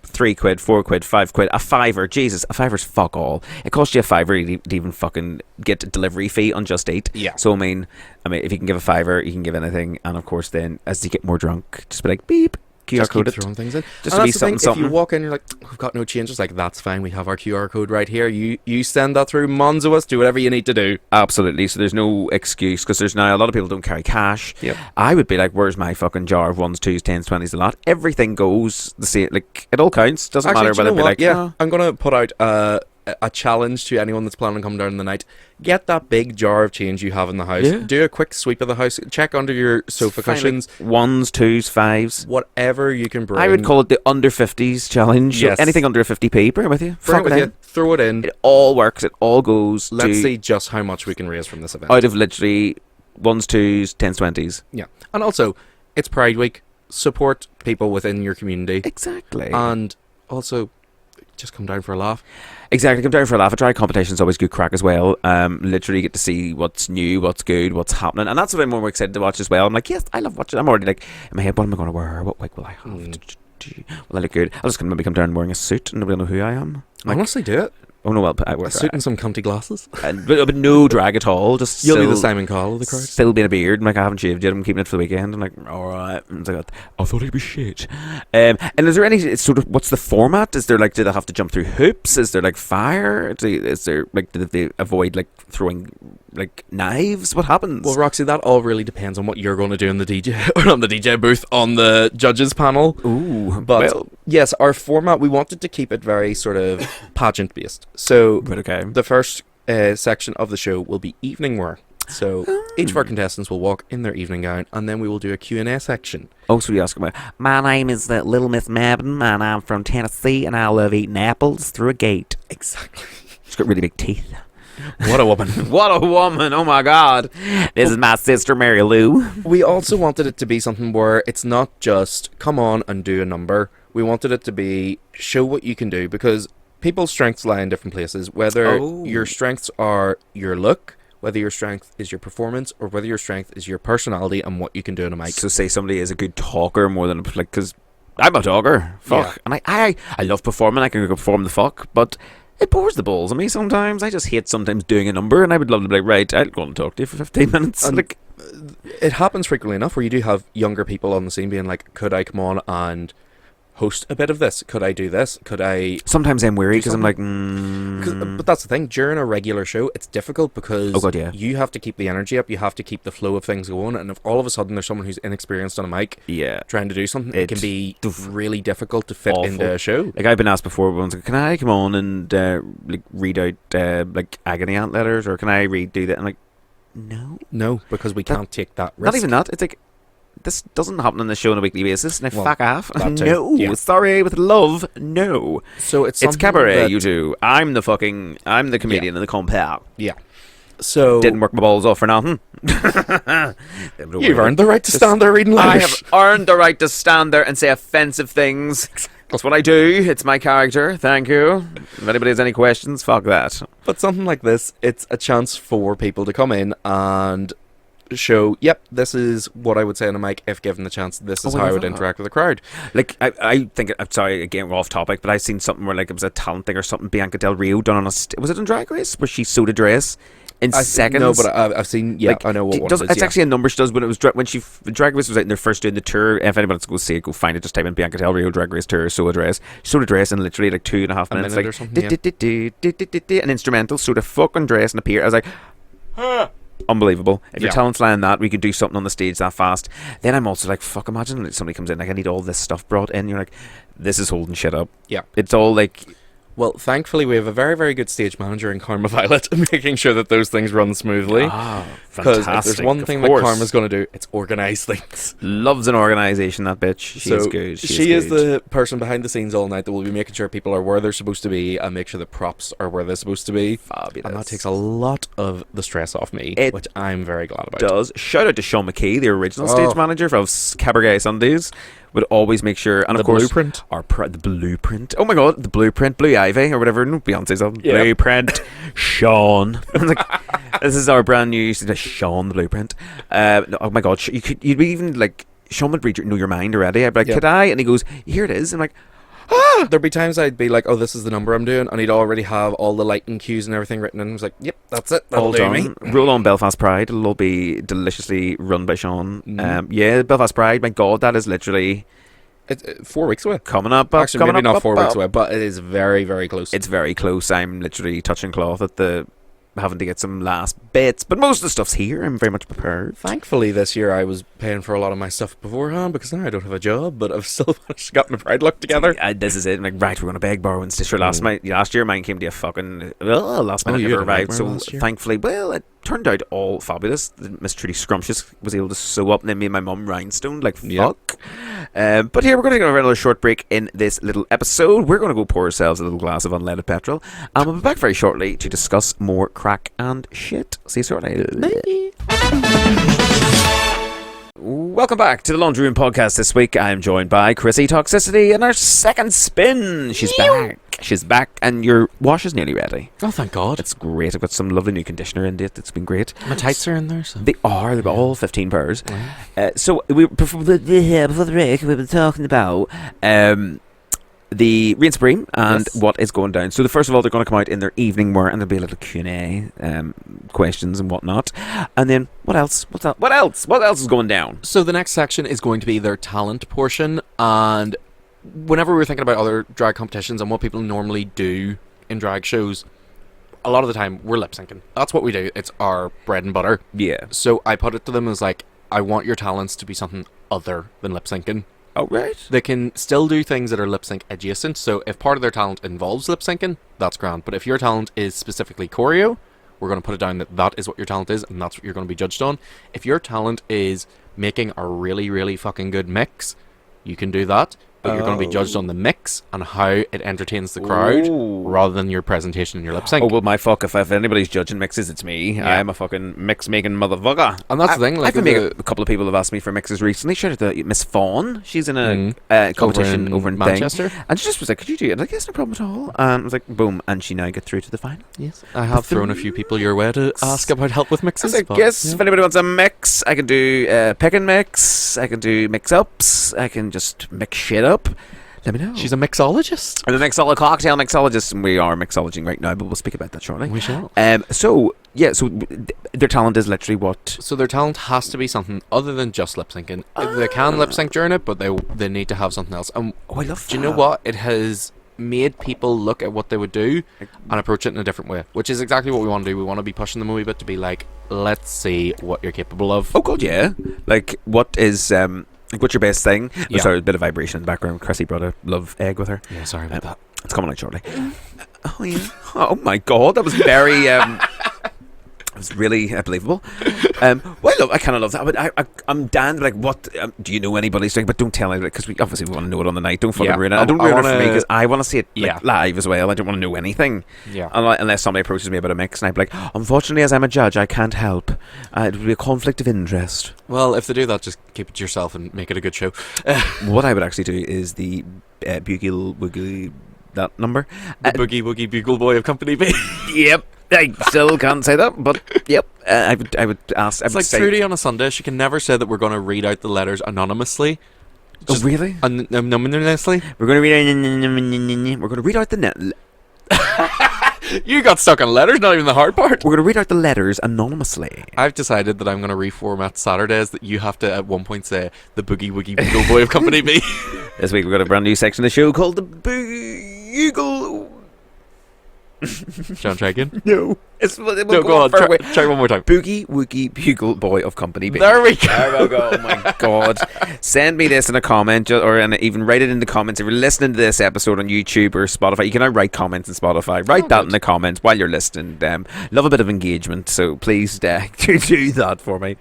[SPEAKER 2] 3 quid, 4 quid, 5 quid, a fiver. Jesus, a fiver's fuck all. It costs you a fiver to even fucking get a delivery fee on Just Eat.
[SPEAKER 3] Yeah.
[SPEAKER 2] So I mean, if you can give a fiver, you can give anything. And of course, then as you get more drunk, just be like beep. QR code
[SPEAKER 3] keep throwing things in.
[SPEAKER 2] Just to be something.
[SPEAKER 3] If you walk in, you're like, we've got no change. It's like, that's fine. We have our QR code right here. You send that through. Monzo us. Do whatever you need to do.
[SPEAKER 2] Absolutely. So there's no excuse because there's now a lot of people don't carry cash.
[SPEAKER 3] Yep.
[SPEAKER 2] I would be like, where's my fucking jar of 1s, 2s, 10s, 20s, a lot? Everything goes the same. Like it all counts. Doesn't matter whether it be like,
[SPEAKER 3] I'm gonna put out a challenge to anyone that's planning on coming down in the night. Get that big jar of change you have in the house. Yeah. Do a quick sweep of the house. Check under your sofa cushions.
[SPEAKER 2] Like 1s, 2s, 5s.
[SPEAKER 3] Whatever you can bring.
[SPEAKER 2] I would call it the under 50s challenge.
[SPEAKER 3] Yes.
[SPEAKER 2] Anything under a 50p, bring it with you.
[SPEAKER 3] Bring it with you. Throw it in.
[SPEAKER 2] It all works. It all goes.
[SPEAKER 3] Let's see just how much we can raise from this event.
[SPEAKER 2] Out of literally 1s, 2s, 10s, 20s.
[SPEAKER 3] Yeah. And also, it's Pride Week. Support people within your community.
[SPEAKER 2] Exactly.
[SPEAKER 3] And also, just come down for a laugh.
[SPEAKER 2] Exactly, come down for a laugh. A dry competition's always good crack as well. Literally get to see what's new, what's good, what's happening, and that's what I'm more excited to watch as well. I'm like, yes, I love watching. I'm already like in my head, what am I going to wear? What wig will I have? Will I look good? I'm just going to maybe come down wearing a suit, and nobody will know who I am.
[SPEAKER 3] Like, honestly, do it.
[SPEAKER 2] Oh no, well, I wear
[SPEAKER 3] a suit and some cunty glasses,
[SPEAKER 2] but no drag at all. Just
[SPEAKER 3] you'll be the Simon Cowell of the crowd.
[SPEAKER 2] Still being a beard. I'm like, I haven't shaved yet. I'm keeping it for the weekend. I'm like, all right. And it's like, I thought he'd be shit. And is there any sort of what's the format? Is there like, do they have to jump through hoops? Is there like fire? Is there like, do they avoid like throwing like knives? What happens?
[SPEAKER 3] Well, Roxy, that all really depends on what you're going to do in the DJ or on the DJ booth on the judges panel.
[SPEAKER 2] Ooh,
[SPEAKER 3] but yes, our format, we wanted to keep it very sort of pageant based. So the first section of the show will be evening wear. So each of our contestants will walk in their evening gown, and then we will do a Q&A section.
[SPEAKER 2] Oh, so we ask about, my name is Little Miss Mabin, and I'm from Tennessee, and I love eating apples through a gate.
[SPEAKER 3] Exactly.
[SPEAKER 2] She's got really big teeth.
[SPEAKER 3] What a woman.
[SPEAKER 2] What a woman. Oh my God. This is my sister Mary Lou.
[SPEAKER 3] We also wanted it to be something where it's not just come on and do a number. We wanted it to be show what you can do, because people's strengths lie in different places. Whether your strengths are your look, whether your strength is your performance, or whether your strength is your personality and what you can do on a mic.
[SPEAKER 2] So say somebody is a good talker more than like, because I'm a talker. Fuck. Yeah. And I love performing. I can go perform the fuck, but it bores the balls on me sometimes. I just hate sometimes doing a number, and I would love to be like, right, I'll go and talk to you for 15 minutes.
[SPEAKER 3] And
[SPEAKER 2] like,
[SPEAKER 3] it happens frequently enough where you do have younger people on the scene being like, could I come on and host a bit of this? Could I do this? Could I...
[SPEAKER 2] Sometimes I'm weary because I'm like...
[SPEAKER 3] But that's the thing. During a regular show, it's difficult because you have to keep the energy up. You have to keep the flow of things going. And if all of a sudden there's someone who's inexperienced on a mic trying to do something, it can be really difficult to fit into a show. Like,
[SPEAKER 2] I've been asked before, can I come on and like read out like agony aunt letters, or can I do that? I'm like,
[SPEAKER 3] no, because we can't take that risk.
[SPEAKER 2] Not even that. It's like, this doesn't happen on the show on a weekly basis. Now, fuck off.
[SPEAKER 3] No,
[SPEAKER 2] sorry, with love, no.
[SPEAKER 3] So it's
[SPEAKER 2] cabaret, you do. I'm the comedian in the compare.
[SPEAKER 3] Yeah. So
[SPEAKER 2] didn't work my balls off for nothing.
[SPEAKER 3] You've earned the right to stand there reading letters.
[SPEAKER 2] I have earned the right to stand there and say offensive things. That's what I do. It's my character. Thank you. If anybody has any questions, fuck that.
[SPEAKER 3] But something like this, it's a chance for people to come in and show, yep, this is what I would say on a mic if given the chance. This is how I would interact with the crowd.
[SPEAKER 2] Like, I think, I'm sorry, again, we're off topic, but I seen something where, like, it was a talent thing or something, Bianca Del Rio done on was it on Drag Race, where she sewed a dress in seconds.
[SPEAKER 3] No, but I've seen. Yeah, I know what one it is.
[SPEAKER 2] It's actually a number she does when it was when Drag Race was out and they're first doing the tour. If anybody wants to go see it, go find it. Just type in Bianca Del Rio Drag Race tour soda dress in literally like 2.5 minutes, like
[SPEAKER 3] or something,
[SPEAKER 2] an instrumental soda fucking dress and appear. I was like, unbelievable. If your talent's lying that, we could do something on the stage that fast. Then I'm also like, fuck, imagine like somebody comes in like, I need all this stuff brought in. You're like, this is holding shit up.
[SPEAKER 3] Yeah,
[SPEAKER 2] it's all like.
[SPEAKER 3] Well, thankfully, we have a very, very good stage manager in Karma Violet, making sure that those things run smoothly. Because if there's one thing that Karma's going to do, it's organise things.
[SPEAKER 2] Loves an organisation, that bitch. She is good.
[SPEAKER 3] She is the person behind the scenes all night that will be making sure people are where they're supposed to be and make sure the props are where they're supposed to be.
[SPEAKER 2] Fabulous.
[SPEAKER 3] And that takes a lot of the stress off me, which I'm very glad about.
[SPEAKER 2] Does. Shout out to Sean McKay, the original stage manager of Cabaret Sundays. Would always make sure, and of course,
[SPEAKER 3] blueprint.
[SPEAKER 2] The blueprint. Oh my god, the blueprint, Blue Ivy or whatever. No, Beyonce's album.
[SPEAKER 3] Yeah.
[SPEAKER 2] Blueprint, Sean. This is our brand new Sean the Blueprint. Oh my god, you'd be even like Sean would know your mind already. I'd be like, could I? And he goes, here it is. I'm like,
[SPEAKER 3] there'd be times I'd be like, oh, this is the number I'm doing, and he'd already have all the lighting cues and everything written in. I was like, yep, that's it. That'll do me.
[SPEAKER 2] Roll on Belfast Pride. It'll all be deliciously run by Sean. Belfast Pride. My god, that is literally.
[SPEAKER 3] It's 4 weeks away.
[SPEAKER 2] Coming up.
[SPEAKER 3] Actually, maybe not 4 weeks
[SPEAKER 2] up.
[SPEAKER 3] away, but it is very, very close.
[SPEAKER 2] It's very close. I'm literally touching cloth at the having to get some last bits, but most of the stuff's here. I'm very much prepared.
[SPEAKER 3] Thankfully, this year I was paying for a lot of my stuff beforehand because now I don't have a job, but I've still got my pride look together.
[SPEAKER 2] This is it. I'm like, right, we're going to beg, borrow, and stitch. Last year mine came to a fucking last minute never arrived. So thankfully, it turned out all fabulous. Miss Trudy Scrumptious was able to sew up, and then me and my mum rhinestoned like fuck. But here we're going to go another short break in this little episode. We're going to go pour ourselves a little glass of unleaded petrol, and we'll be back very shortly to discuss more crack and shit. See you shortly. Bye. Welcome back to the Laundry Room Podcast. This week I'm joined by Chrissy Toxicity in our second spin. She's back. She's back, and your wash is nearly ready.
[SPEAKER 3] Oh, thank God.
[SPEAKER 2] It's great. I've got some lovely new conditioner in it. It's been great.
[SPEAKER 3] My tights are in there, so.
[SPEAKER 2] They are. They've got all 15 pairs. So before the break, we've been talking about the Reign Supreme and what is going down. So first of all, they're going to come out in their evening wear, and there'll be a little Q&A, questions and whatnot. And then what else? What else is going down?
[SPEAKER 3] So the next section is going to be their talent portion, and whenever we were thinking about other drag competitions and what people normally do in drag shows, a lot of the time we're lip syncing. That's what we do. It's our bread and butter.
[SPEAKER 2] Yeah.
[SPEAKER 3] So I put it to them as like, I want your talents to be something other than lip syncing.
[SPEAKER 2] Oh, right.
[SPEAKER 3] They can still do things that are lip sync adjacent. So if part of their talent involves lip syncing, that's grand. But if your talent is specifically choreo, we're going to put it down that is what your talent is, and that's what you're going to be judged on. If your talent is making a really, really fucking good mix, you can do that. But you're going to be judged on the mix and how it entertains the crowd rather than your presentation and your lip sync.
[SPEAKER 2] Oh, well, my fuck. If anybody's judging mixes, it's me. Yeah. I'm a fucking mix-making motherfucker.
[SPEAKER 3] And that's the thing. Like,
[SPEAKER 2] a couple of people have asked me for mixes recently. Shout out to Miss Fawn. She's in a competition over in
[SPEAKER 3] Manchester.
[SPEAKER 2] Thing. And she just was like, could you do it? And I guess no problem at all. And I was like, boom. And she now got through to the final.
[SPEAKER 3] Yes. I have thrown a few people your way to ask about help with mixes.
[SPEAKER 2] I guess if anybody wants a mix, I can do pick and mix. I can do mix-ups. I can just mix shit up. Let me know.
[SPEAKER 3] She's a mixologist.
[SPEAKER 2] I'm a cocktail mixologist, and we are mixologing right now, but we'll speak about that shortly.
[SPEAKER 3] We shall.
[SPEAKER 2] So their talent is literally what?
[SPEAKER 3] So their talent has to be something other than just lip syncing. They can lip sync during it, but they need to have something else.
[SPEAKER 2] I love that.
[SPEAKER 3] Do you know what? It has made people look at what they would do and approach it in a different way, which is exactly what we want to do. We want to be pushing them a wee bit to be like, let's see what you're capable of.
[SPEAKER 2] Oh, God, yeah. Like, what is... what's your best thing? Yeah. Oh, sorry, a bit of vibration in the background. Chrissy brought a love egg with her.
[SPEAKER 3] Yeah, sorry about that.
[SPEAKER 2] It's coming out shortly. Oh, yeah. Oh, my God. That was very... it was really believable. Well, look, I kind of love that. But I'm Dan, like, what... do you know anybody's doing? But don't tell anybody, because we obviously want to know it on the night. Don't fucking ruin it. Don't ruin it for me, because I want to see it live as well. I don't want to know anything.
[SPEAKER 3] Yeah.
[SPEAKER 2] Unless somebody approaches me about a mix, and I'd be like, unfortunately, as I'm a judge, I can't help. It would be a conflict of interest.
[SPEAKER 3] Well, if they do that, just keep it to yourself and make it a good show.
[SPEAKER 2] What I would actually do is the bugle woogie, that number.
[SPEAKER 3] The boogie woogie bugle boy of Company B.
[SPEAKER 2] Yep. I still can't say that, but yep. I would ask.
[SPEAKER 3] It's like Trudy on a Sunday. She can never say that we're going to read out the letters anonymously.
[SPEAKER 2] Oh, really?
[SPEAKER 3] Anonymously.
[SPEAKER 2] We're going to read out the net.
[SPEAKER 3] You got stuck on letters, not even the hard part.
[SPEAKER 2] We're going to read out the letters anonymously.
[SPEAKER 3] I've decided that I'm going to reformat Saturdays that you have to at one point say the Boogie Woogie Bugle Boy of Company B.
[SPEAKER 2] This week we've got a brand new section of the show called the Bugle.
[SPEAKER 3] John, try again?
[SPEAKER 2] No.
[SPEAKER 3] No, go on. Try one more time.
[SPEAKER 2] Boogie Woogie Bugle Boy of Company B.
[SPEAKER 3] There we go.
[SPEAKER 2] There we go. Oh my god. Send me this in a comment, or even write it in the comments. If you're listening to this episode on YouTube or Spotify, you can now write comments in Spotify. Write that in the comments while you're listening. Love a bit of engagement, so please do that for me.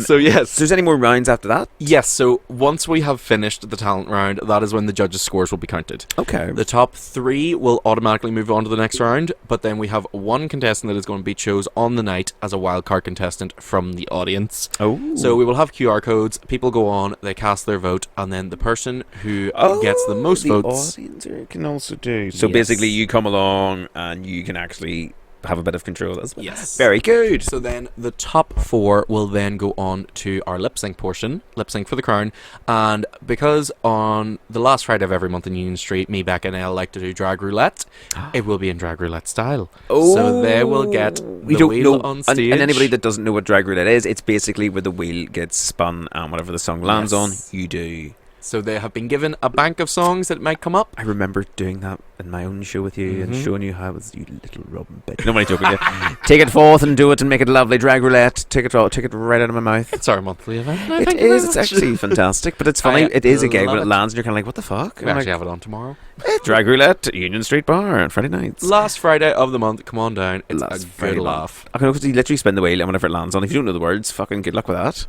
[SPEAKER 3] So yes.
[SPEAKER 2] So there's any more rounds after that?
[SPEAKER 3] Yes, so once we have finished the talent round, that is when the judges' scores will be counted.
[SPEAKER 2] Okay.
[SPEAKER 3] The top 3 will automatically move on to the next round, but then we have one contestant that is going to be chose on the night as a wildcard contestant from the audience.
[SPEAKER 2] Oh.
[SPEAKER 3] So we will have QR codes, people go on, they cast their vote, and then the person who gets the most votes...
[SPEAKER 2] the audience can also do. So
[SPEAKER 3] Yes.
[SPEAKER 2] basically you come along and you can actually have a bit of control as well.
[SPEAKER 3] Yes.
[SPEAKER 2] Very good.
[SPEAKER 3] So then the top 4 will then go on to our lip sync portion, lip sync for the crown. And because on the last Friday of every month in Union Street, me, Becca and Elle like to do drag roulette, it will be in drag roulette style.
[SPEAKER 2] Oh,
[SPEAKER 3] so they will get
[SPEAKER 2] we
[SPEAKER 3] the
[SPEAKER 2] don't
[SPEAKER 3] wheel
[SPEAKER 2] know,
[SPEAKER 3] on stage.
[SPEAKER 2] and anybody that doesn't know what drag roulette is, it's basically where the wheel gets spun and whatever the song lands on, you do.
[SPEAKER 3] So they have been given a bank of songs that might come up.
[SPEAKER 2] I remember doing that in my own show with you and showing you how it was, you little robin bitch. Nobody joking. Take it forth and do it and make it lovely. Drag roulette. Take it right out of my mouth.
[SPEAKER 3] It's our monthly event.
[SPEAKER 2] It is. It's actually fantastic, but it's funny. It is a gig when it lands and you're kind of like, what the fuck?
[SPEAKER 3] We actually have it on tomorrow.
[SPEAKER 2] Drag roulette at Union Street Bar on Friday nights.
[SPEAKER 3] Last Friday of the month. Come on down. It's
[SPEAKER 2] Last
[SPEAKER 3] a good
[SPEAKER 2] Friday
[SPEAKER 3] laugh.
[SPEAKER 2] I can you literally spin the wheel and whenever it lands on. If you don't know the words, fucking good luck with that.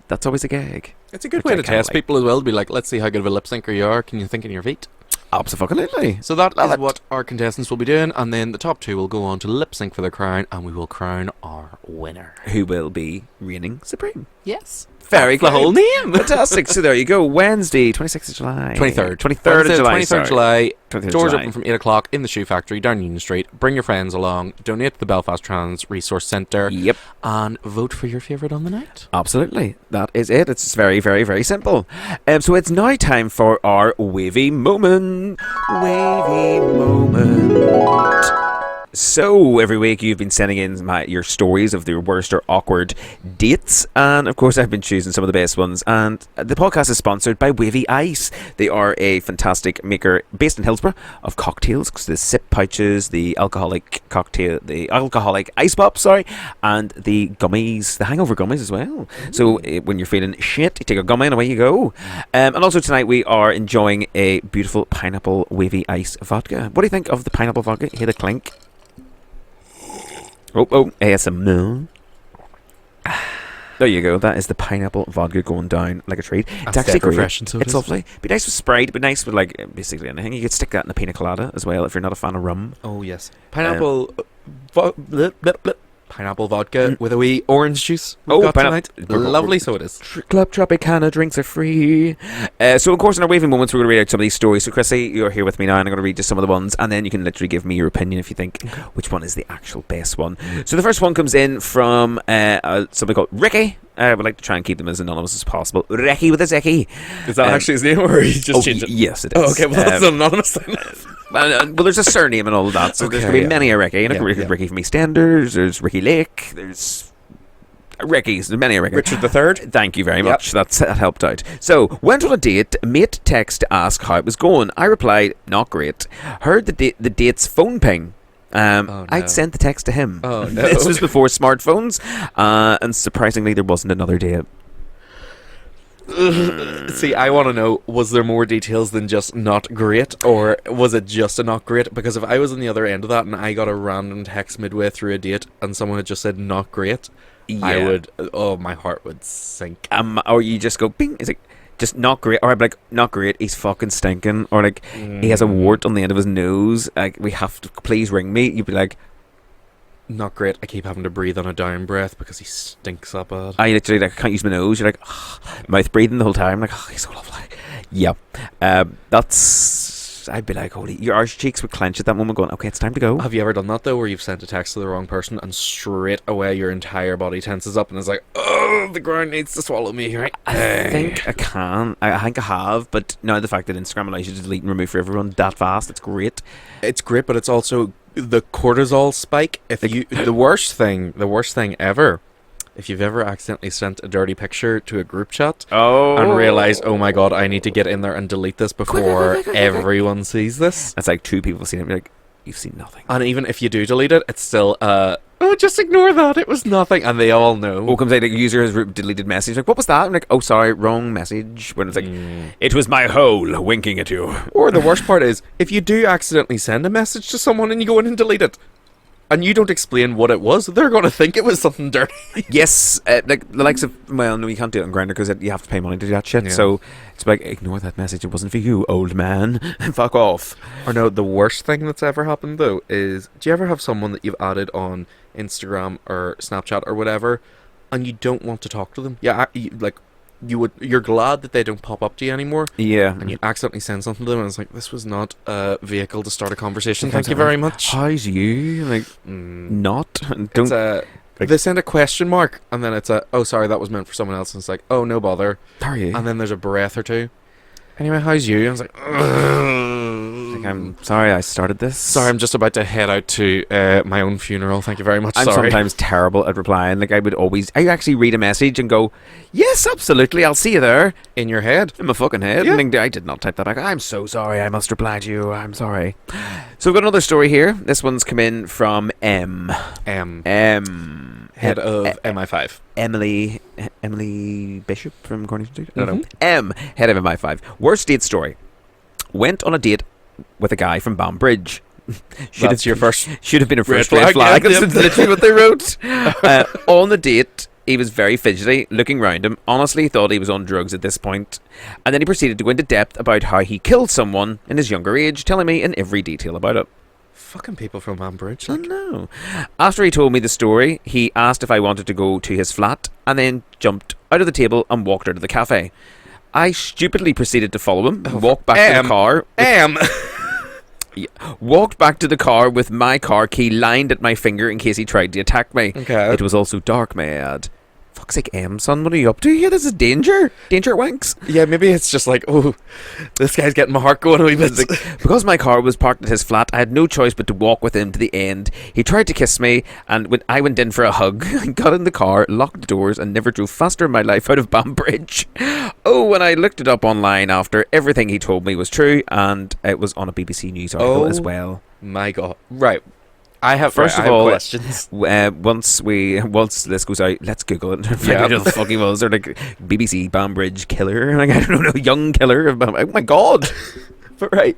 [SPEAKER 2] That's always a gag.
[SPEAKER 3] It's a good
[SPEAKER 2] Which
[SPEAKER 3] way
[SPEAKER 2] I
[SPEAKER 3] to
[SPEAKER 2] kinda
[SPEAKER 3] test
[SPEAKER 2] like.
[SPEAKER 3] people as well. To be like, let's see how good of a lip syncer you are. Can you think in your feet?
[SPEAKER 2] Absolutely.
[SPEAKER 3] So that
[SPEAKER 2] Love
[SPEAKER 3] is
[SPEAKER 2] it.
[SPEAKER 3] what our contestants will be doing, and then the top 2 will go on to lip sync for the crown, and we will crown our winner.
[SPEAKER 2] Who will be reigning supreme?
[SPEAKER 3] Yes.
[SPEAKER 2] Very
[SPEAKER 3] That's the
[SPEAKER 2] good.
[SPEAKER 3] whole name.
[SPEAKER 2] Fantastic. So there you go. Wednesday, 26th of July.
[SPEAKER 3] 23rd.
[SPEAKER 2] 23rd of July.
[SPEAKER 3] 23rd of July.
[SPEAKER 2] 23rd of
[SPEAKER 3] Doors
[SPEAKER 2] July.
[SPEAKER 3] open from 8 o'clock in the Shoe Factory down Union Street. Bring your friends along. Donate to the Belfast Trans Resource Centre.
[SPEAKER 2] Yep.
[SPEAKER 3] And vote for your favourite on the night.
[SPEAKER 2] Absolutely. That is it. It's very, very, very simple. So it's now time for our wavy moment. Wavy moment. So every week you've been sending in your stories of your worst or awkward dates, and of course I've been choosing some of the best ones. And the podcast is sponsored by Wavy Ice. They are a fantastic maker based in Hillsborough of cocktails, the sip pouches, the alcoholic cocktail, the alcoholic ice pop, and the gummies, the hangover gummies as well. So when you're feeling shit, you take a gummy and away you go. And also tonight we are enjoying a beautiful pineapple Wavy Ice vodka. What do you think of the pineapple vodka? Hear the clink. Oh, ASMR. There you go. That is the pineapple vodka going down like a treat. It's actually great.
[SPEAKER 3] refreshing. So
[SPEAKER 2] It's lovely. Be nice with Sprite. Be nice with basically anything. You could stick that in a pina colada as well if you're not a fan of rum.
[SPEAKER 3] Oh yes, pineapple, pineapple vodka with a wee orange juice. Tonight. Lovely, so it is.
[SPEAKER 2] Club Tropicana drinks are free. So of course in our waving moments we're going to read out some of these stories. So Chrissy, you're here with me now and I'm going to read just some of the ones and then you can literally give me your opinion if you think which one is the actual best one. So the first one comes in from somebody called Ricky. I would like to try and keep them as anonymous as possible. Ricky with a Zicky.
[SPEAKER 3] Is that actually his name, or he's just changed it?
[SPEAKER 2] Yes, it is.
[SPEAKER 3] Oh, okay, well that's anonymous then.
[SPEAKER 2] Well, there's a surname and all of that, so there's going to be many a Ricky. Ricky from EastEnders, there's Ricky Lake, there's Ricky's, there's many a Ricky.
[SPEAKER 3] Richard the Third.
[SPEAKER 2] Thank you very much, that helped out. So, went on a date, mate text to ask how it was going. I replied, not great. Heard the date's phone ping. I'd sent the text to him.
[SPEAKER 3] Oh, no.
[SPEAKER 2] This was before smartphones, and surprisingly there wasn't another date.
[SPEAKER 3] See, I want to know, was there more details than just not great, or was it just a not great? Because if I was on the other end of that and I got a random text midway through a date and someone had just said not great, I would, my heart would sink.
[SPEAKER 2] Or you just go, bing, it's like, just not great, or I'd be like, not great, he's fucking stinking, or like, he has a wart on the end of his nose, like, we have to, please ring me. You'd be like,
[SPEAKER 3] not great, I keep having to breathe on a down breath because he stinks up bad.
[SPEAKER 2] I literally, like, I can't use my nose. You're like, mouth breathing the whole time, like, he's so lovely. Yeah, I'd be like, holy, your arse cheeks would clench at that moment going, okay, it's time to go.
[SPEAKER 3] Have you ever done that though, where you've sent a text to the wrong person and straight away your entire body tenses up and it's like, oh, the ground needs to swallow me right
[SPEAKER 2] I think I can. I think I have, but now the fact that Instagram allows you to delete and remove for everyone that fast, it's great.
[SPEAKER 3] It's great, but it's also the cortisol spike. If you the worst thing ever. If you've ever accidentally sent a dirty picture to a group chat and realized, oh my god, I need to get in there and delete this before everyone sees this.
[SPEAKER 2] It's like 2 people have seen it and be like, you've seen nothing.
[SPEAKER 3] And even if you do delete it, it's still, oh, just ignore that. It was nothing. And they all know.
[SPEAKER 2] Or comes out, like, user has deleted message. Like, what was that? I'm like, oh, sorry, wrong message. When it's like, it was my hole winking at you.
[SPEAKER 3] Or the worst part is, if you do accidentally send a message to someone and you go in and delete it, and you don't explain what it was, they're going to think it was something dirty.
[SPEAKER 2] Yes, like the likes of, well, no, you can't do it on Grindr because you have to pay money to do that shit.
[SPEAKER 3] Yeah.
[SPEAKER 2] So it's like, ignore that message. It wasn't for you, old man. Fuck off.
[SPEAKER 3] Or no, the worst thing that's ever happened though is, do you ever have someone that you've added on Instagram or Snapchat or whatever, and you don't want to talk to them? Yeah, you're glad that they don't pop up to you anymore.
[SPEAKER 2] Yeah.
[SPEAKER 3] And you accidentally send something to them and it's like, this was not a vehicle to start a conversation. Thank you very much.
[SPEAKER 2] How's you? Like, not? Don't.
[SPEAKER 3] They send a question mark and then it's a, oh sorry, that was meant for someone else, and it's like, oh no bother.
[SPEAKER 2] How are you?
[SPEAKER 3] And then there's a breath or two. Anyway, how's you? And I was like,
[SPEAKER 2] I'm sorry I started this.
[SPEAKER 3] Sorry, I'm just about to head out to my own funeral. Thank you very much.
[SPEAKER 2] I'm
[SPEAKER 3] sorry.
[SPEAKER 2] sometimes terrible at replying. Like, I actually read a message and go, yes, absolutely, I'll see you there.
[SPEAKER 3] In your head?
[SPEAKER 2] In my fucking head.
[SPEAKER 3] Yeah.
[SPEAKER 2] I did not type that back. I'm so sorry, I must reply to you. I'm sorry. So we've got another story here. This one's come in from
[SPEAKER 3] Head of MI5.
[SPEAKER 2] Emily Bishop from Coronation Street? I don't know. Head of MI5. Worst date story. Went on a date with a guy from Banbridge.
[SPEAKER 3] That's your first.
[SPEAKER 2] Should have been a first
[SPEAKER 3] red
[SPEAKER 2] red flag.
[SPEAKER 3] flag.
[SPEAKER 2] That's literally what they wrote. On the date, he was very fidgety, looking round him. Honestly, thought he was on drugs at this point. And then he proceeded to go into depth about how he killed someone in his younger age, telling me in every detail about it.
[SPEAKER 3] Fucking people from Ambridge.
[SPEAKER 2] I know. After he told me the story, he asked if I wanted to go to his flat and then jumped out of the table and walked out of the cafe. I stupidly proceeded to follow him, walked back to the car. Walked back to the car with my car key lined at my finger in case he tried to attack me.
[SPEAKER 3] Okay.
[SPEAKER 2] It was also dark, may I add. Fuck's sake, son, what are you up to here? This is danger. Danger wanks.
[SPEAKER 3] Yeah, maybe it's just like, oh, this guy's getting my heart going a wee bit.
[SPEAKER 2] Because my car was parked at his flat, I had no choice but to walk with him to the end. He tried to kiss me, and when I went in for a hug, I got in the car, locked the doors, and never drove faster in my life out of Banbridge. Oh, when I looked it up online after, everything he told me was true, and it was on a BBC News article as well.
[SPEAKER 3] My God. Right. I have
[SPEAKER 2] First of all,
[SPEAKER 3] questions.
[SPEAKER 2] Once this goes out, let's Google it and find out who the fuck he was. They're like BBC Banbridge killer. Like, I don't know, young killer. Oh my God!
[SPEAKER 3] But right,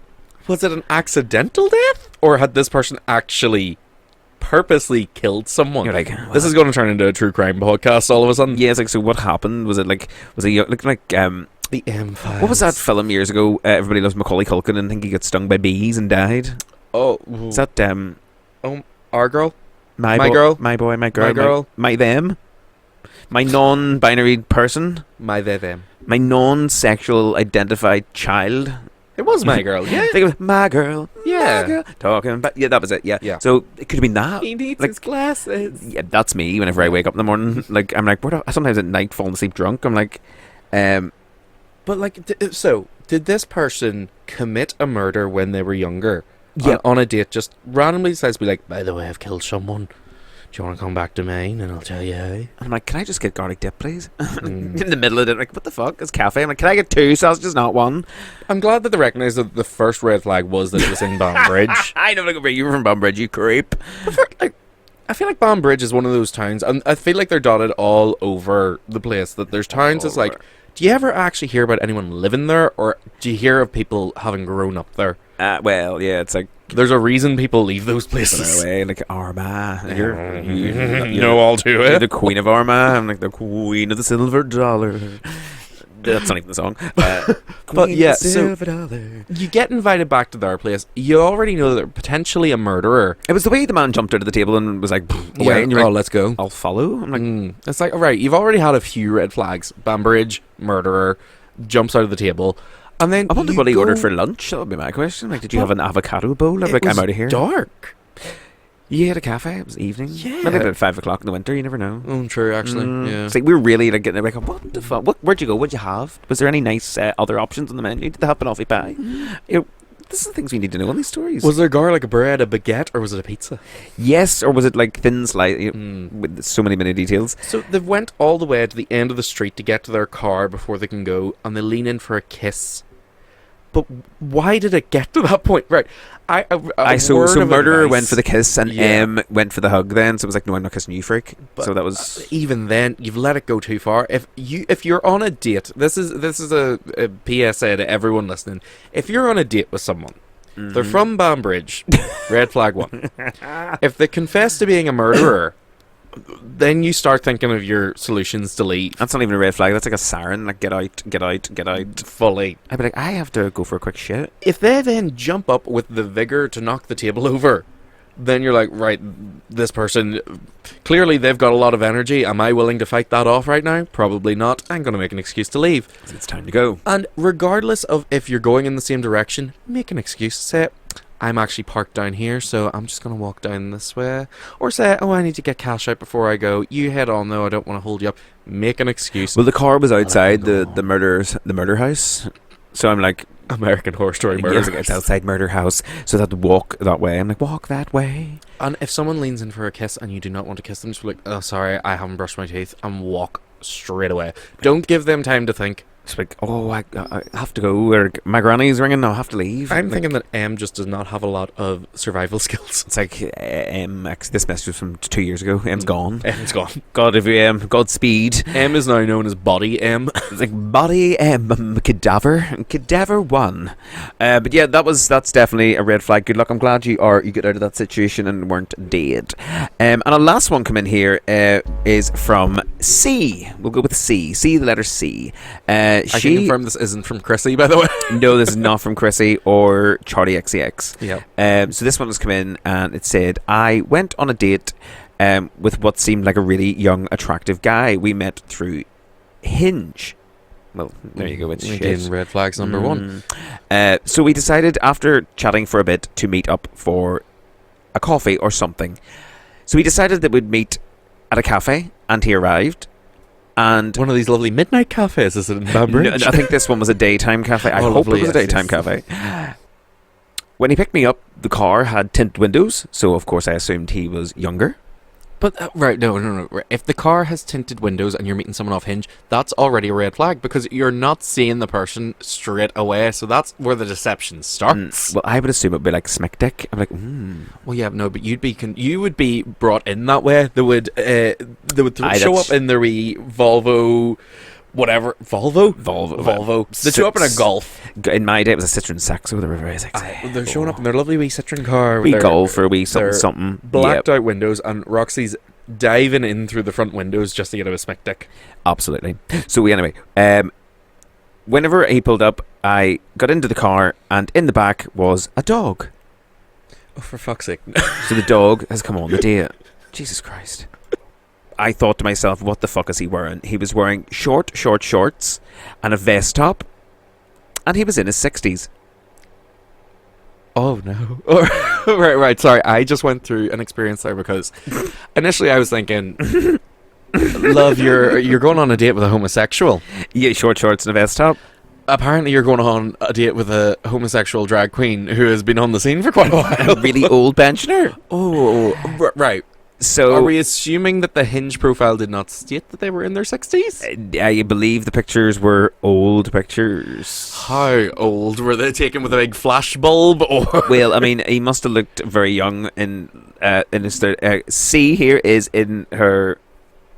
[SPEAKER 3] was it an accidental death, or had this person actually purposely killed someone?
[SPEAKER 2] You're like, well,
[SPEAKER 3] this is going to turn into a true crime podcast all of a sudden.
[SPEAKER 2] Yeah, it's like, so what happened? Was it the
[SPEAKER 3] M5?
[SPEAKER 2] What was that film years ago? Everybody loves Macaulay Culkin, and I think he got stung by bees and died.
[SPEAKER 3] Oh,
[SPEAKER 2] is that
[SPEAKER 3] our girl?
[SPEAKER 2] My
[SPEAKER 3] girl?
[SPEAKER 2] My boy, my girl,
[SPEAKER 3] my girl?
[SPEAKER 2] my them? My non-binary person?
[SPEAKER 3] My they, them.
[SPEAKER 2] My non-sexual identified child?
[SPEAKER 3] It was my girl, yeah.
[SPEAKER 2] Think of my girl,
[SPEAKER 3] Yeah.
[SPEAKER 2] my girl. Talking about, yeah, that was it, yeah.
[SPEAKER 3] Yeah.
[SPEAKER 2] So it could have been that.
[SPEAKER 3] He needs
[SPEAKER 2] like,
[SPEAKER 3] his glasses.
[SPEAKER 2] Yeah, that's me whenever I wake up in the morning. Like, I'm like, sometimes at night falling asleep drunk, I'm like,
[SPEAKER 3] But like, so did this person commit a murder when they were younger?
[SPEAKER 2] Yeah.
[SPEAKER 3] On a date, just randomly decides to be like, by the way, I've killed someone. Do you want to come back to mine and I'll tell you how?
[SPEAKER 2] And I'm like, can I just get garlic dip, please? In the middle of it, like, what the fuck? It's cafe. I'm like, can I get 2 sausages, not 1?
[SPEAKER 3] I'm glad that they recognised that the first red flag was that it was in Banbridge.
[SPEAKER 2] I know, like, you were from Banbridge, you creep.
[SPEAKER 3] I feel like Banbridge is one of those towns, and I feel like they're dotted all over the place, that there's towns that's like, do you ever actually hear about anyone living there, or do you hear of people having grown up there?
[SPEAKER 2] Well, yeah, it's like,
[SPEAKER 3] there's a reason people leave those places.
[SPEAKER 2] Away, like Armagh.
[SPEAKER 3] You know all to it.
[SPEAKER 2] You're the Queen of Armagh. I'm like the Queen of the Silver Dollar. That's not even the song.
[SPEAKER 3] But yeah, so
[SPEAKER 2] dollar.
[SPEAKER 3] You get invited back to their place. You already know that they're potentially a murderer.
[SPEAKER 2] It was the way the man jumped out of the table and was like, away, and you're like,
[SPEAKER 3] let's go.
[SPEAKER 2] I'll follow. I'm like,
[SPEAKER 3] It's like, all right, you've already had a few red flags. Banbridge, murderer, jumps out of the table. And then
[SPEAKER 2] I wonder what he ordered for lunch. That would be my question. Like, did you have an avocado bowl? I'm like, I'm out of here.
[SPEAKER 3] Dark.
[SPEAKER 2] You had a cafe. It was evening.
[SPEAKER 3] Yeah.
[SPEAKER 2] Maybe about 5 o'clock in the winter. You never know.
[SPEAKER 3] Oh, true. Actually, yeah.
[SPEAKER 2] It's like we were really like getting like, what the fuck? Where'd you go? What'd you have? Was there any nice other options on the menu? Did they have banoffee pie? This is the things we need to know in these stories.
[SPEAKER 3] Was there garlic bread, a baguette, or was it a pizza?
[SPEAKER 2] Yes, or was it like thin slice with so many details?
[SPEAKER 3] So they went all the way to the end of the street to get to their car before they can go, and they lean in for a kiss. But why did it get to that point? Right.
[SPEAKER 2] So murderer
[SPEAKER 3] advice.
[SPEAKER 2] went for the kiss and M went for the hug then, so it was like, no, I'm not kissing you, freak.
[SPEAKER 3] But
[SPEAKER 2] so that was
[SPEAKER 3] even then, you've let it go too far. If you're on a date, this is a PSA to everyone listening. If you're on a date with someone, they're from Banbridge, red flag 1. If they confess to being a murderer, then you start thinking of your solutions to leave.
[SPEAKER 2] That's not even a red flag, that's like a siren, like get out, get out, get out.
[SPEAKER 3] Fully.
[SPEAKER 2] I'd be like, I have to go for a quick shit.
[SPEAKER 3] If they then jump up with the vigor to knock the table over, then you're like, right, this person, clearly they've got a lot of energy. Am I willing to fight that off right now? Probably not. I'm going to make an excuse to leave.
[SPEAKER 2] It's time to go.
[SPEAKER 3] And regardless of if you're going in the same direction, make an excuse. Say, I'm actually parked down here, so I'm just going to walk down this way. Or say, I need to get cash out before I go. You head on, though. I don't want to hold you up. Make an excuse.
[SPEAKER 2] Well, the car was outside the murder house. So I'm like,
[SPEAKER 3] American Horror Story murder.
[SPEAKER 2] Yes, it's outside murder house, so that walk that way. I'm like, walk that way.
[SPEAKER 3] And if someone leans in for a kiss and you do not want to kiss them, just be like, oh, sorry, I haven't brushed my teeth, and walk straight away. Don't give them time to think.
[SPEAKER 2] It's like, oh, I have to go, or my granny's ringing, I have to leave.
[SPEAKER 3] I'm thinking that M just does not have a lot of survival skills.
[SPEAKER 2] It's like, this message was from 2 years ago. M's gone.
[SPEAKER 3] M's gone.
[SPEAKER 2] God, if you Godspeed.
[SPEAKER 3] M is now known as Body M.
[SPEAKER 2] It's like Body M, Cadaver 1. But yeah, that's definitely a red flag. Good luck. I'm glad you got out of that situation and weren't dead. And a last one come in here is from C. We'll go with C. C, the letter C.
[SPEAKER 3] I can confirm this isn't from Chrissy, by the way.
[SPEAKER 2] No, this is not from Chrissy or Charlie XCX.
[SPEAKER 3] Yeah.
[SPEAKER 2] So this one has come in and it said, I went on a date with what seemed like a really young, attractive guy. We met through Hinge. Well, there you go. It's
[SPEAKER 3] again,
[SPEAKER 2] shit.
[SPEAKER 3] red flags number 1.
[SPEAKER 2] So we decided after chatting for a bit to meet up for a coffee or something. So we decided that we'd meet at a cafe, and he arrived. And
[SPEAKER 3] one of these lovely midnight cafes, is it in Banbridge?
[SPEAKER 2] No, I think this one was a daytime cafe. I hope it was a daytime cafe. When he picked me up, the car had tinted windows, so of course I assumed he was younger.
[SPEAKER 3] But, right, no. If the car has tinted windows and you're meeting someone off Hinge, that's already a red flag, because you're not seeing the person straight away, so that's where the deception starts.
[SPEAKER 2] Well, I would assume it would be like smick dick. I'm like,
[SPEAKER 3] Well, yeah, no, but you would be brought in that way. They would show up in their wee Volvo... Whatever. Volvo. They show up in a Golf.
[SPEAKER 2] In my day, it was a Citroen Saxo. They were very sexy.
[SPEAKER 3] They're showing up in their lovely wee Citroen car.
[SPEAKER 2] Wee Golf or wee something.
[SPEAKER 3] Blacked out windows, and Roxy's diving in through the front windows just to get a smick dick.
[SPEAKER 2] Absolutely. So anyway, whenever he pulled up, I got into the car, and in the back was a dog.
[SPEAKER 3] Oh, for fuck's sake.
[SPEAKER 2] So the dog has come on the date. Jesus Christ. I thought to myself, what the fuck is he wearing? He was wearing short shorts and a vest top, and he was in his 60s.
[SPEAKER 3] Oh no. Right, sorry. I just went through an experience there, because initially I was thinking, love, you're going on a date with a homosexual.
[SPEAKER 2] Yeah, short shorts and a vest top.
[SPEAKER 3] Apparently you're going on a date with a homosexual drag queen who has been on the scene for quite a while.
[SPEAKER 2] A really old pensioner.
[SPEAKER 3] Oh, right.
[SPEAKER 2] So
[SPEAKER 3] are we assuming that the Hinge profile did not state that they were in their 60s?
[SPEAKER 2] I believe the pictures were old pictures.
[SPEAKER 3] How old? Were they taken with a big flash bulb? Or
[SPEAKER 2] well, I mean, he must have looked very young in his C here is in her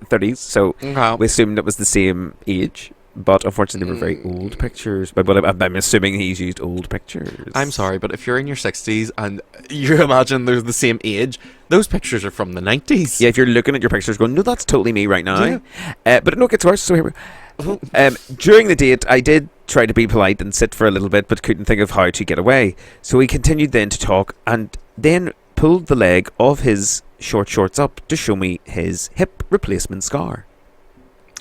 [SPEAKER 2] 30s, so we assumed it was the same age. But unfortunately, they were very old pictures. But I'm assuming he's used old pictures.
[SPEAKER 3] I'm sorry, but if you're in your 60s and you imagine they're the same age, those pictures are from the 90s.
[SPEAKER 2] Yeah, if you're looking at your pictures going, no, that's totally me right now. Yeah. But no, it gets worse. So here during the date, I did try to be polite and sit for a little bit, but couldn't think of how to get away. So he continued then to talk, and then pulled the leg of his short shorts up to show me his hip replacement scar.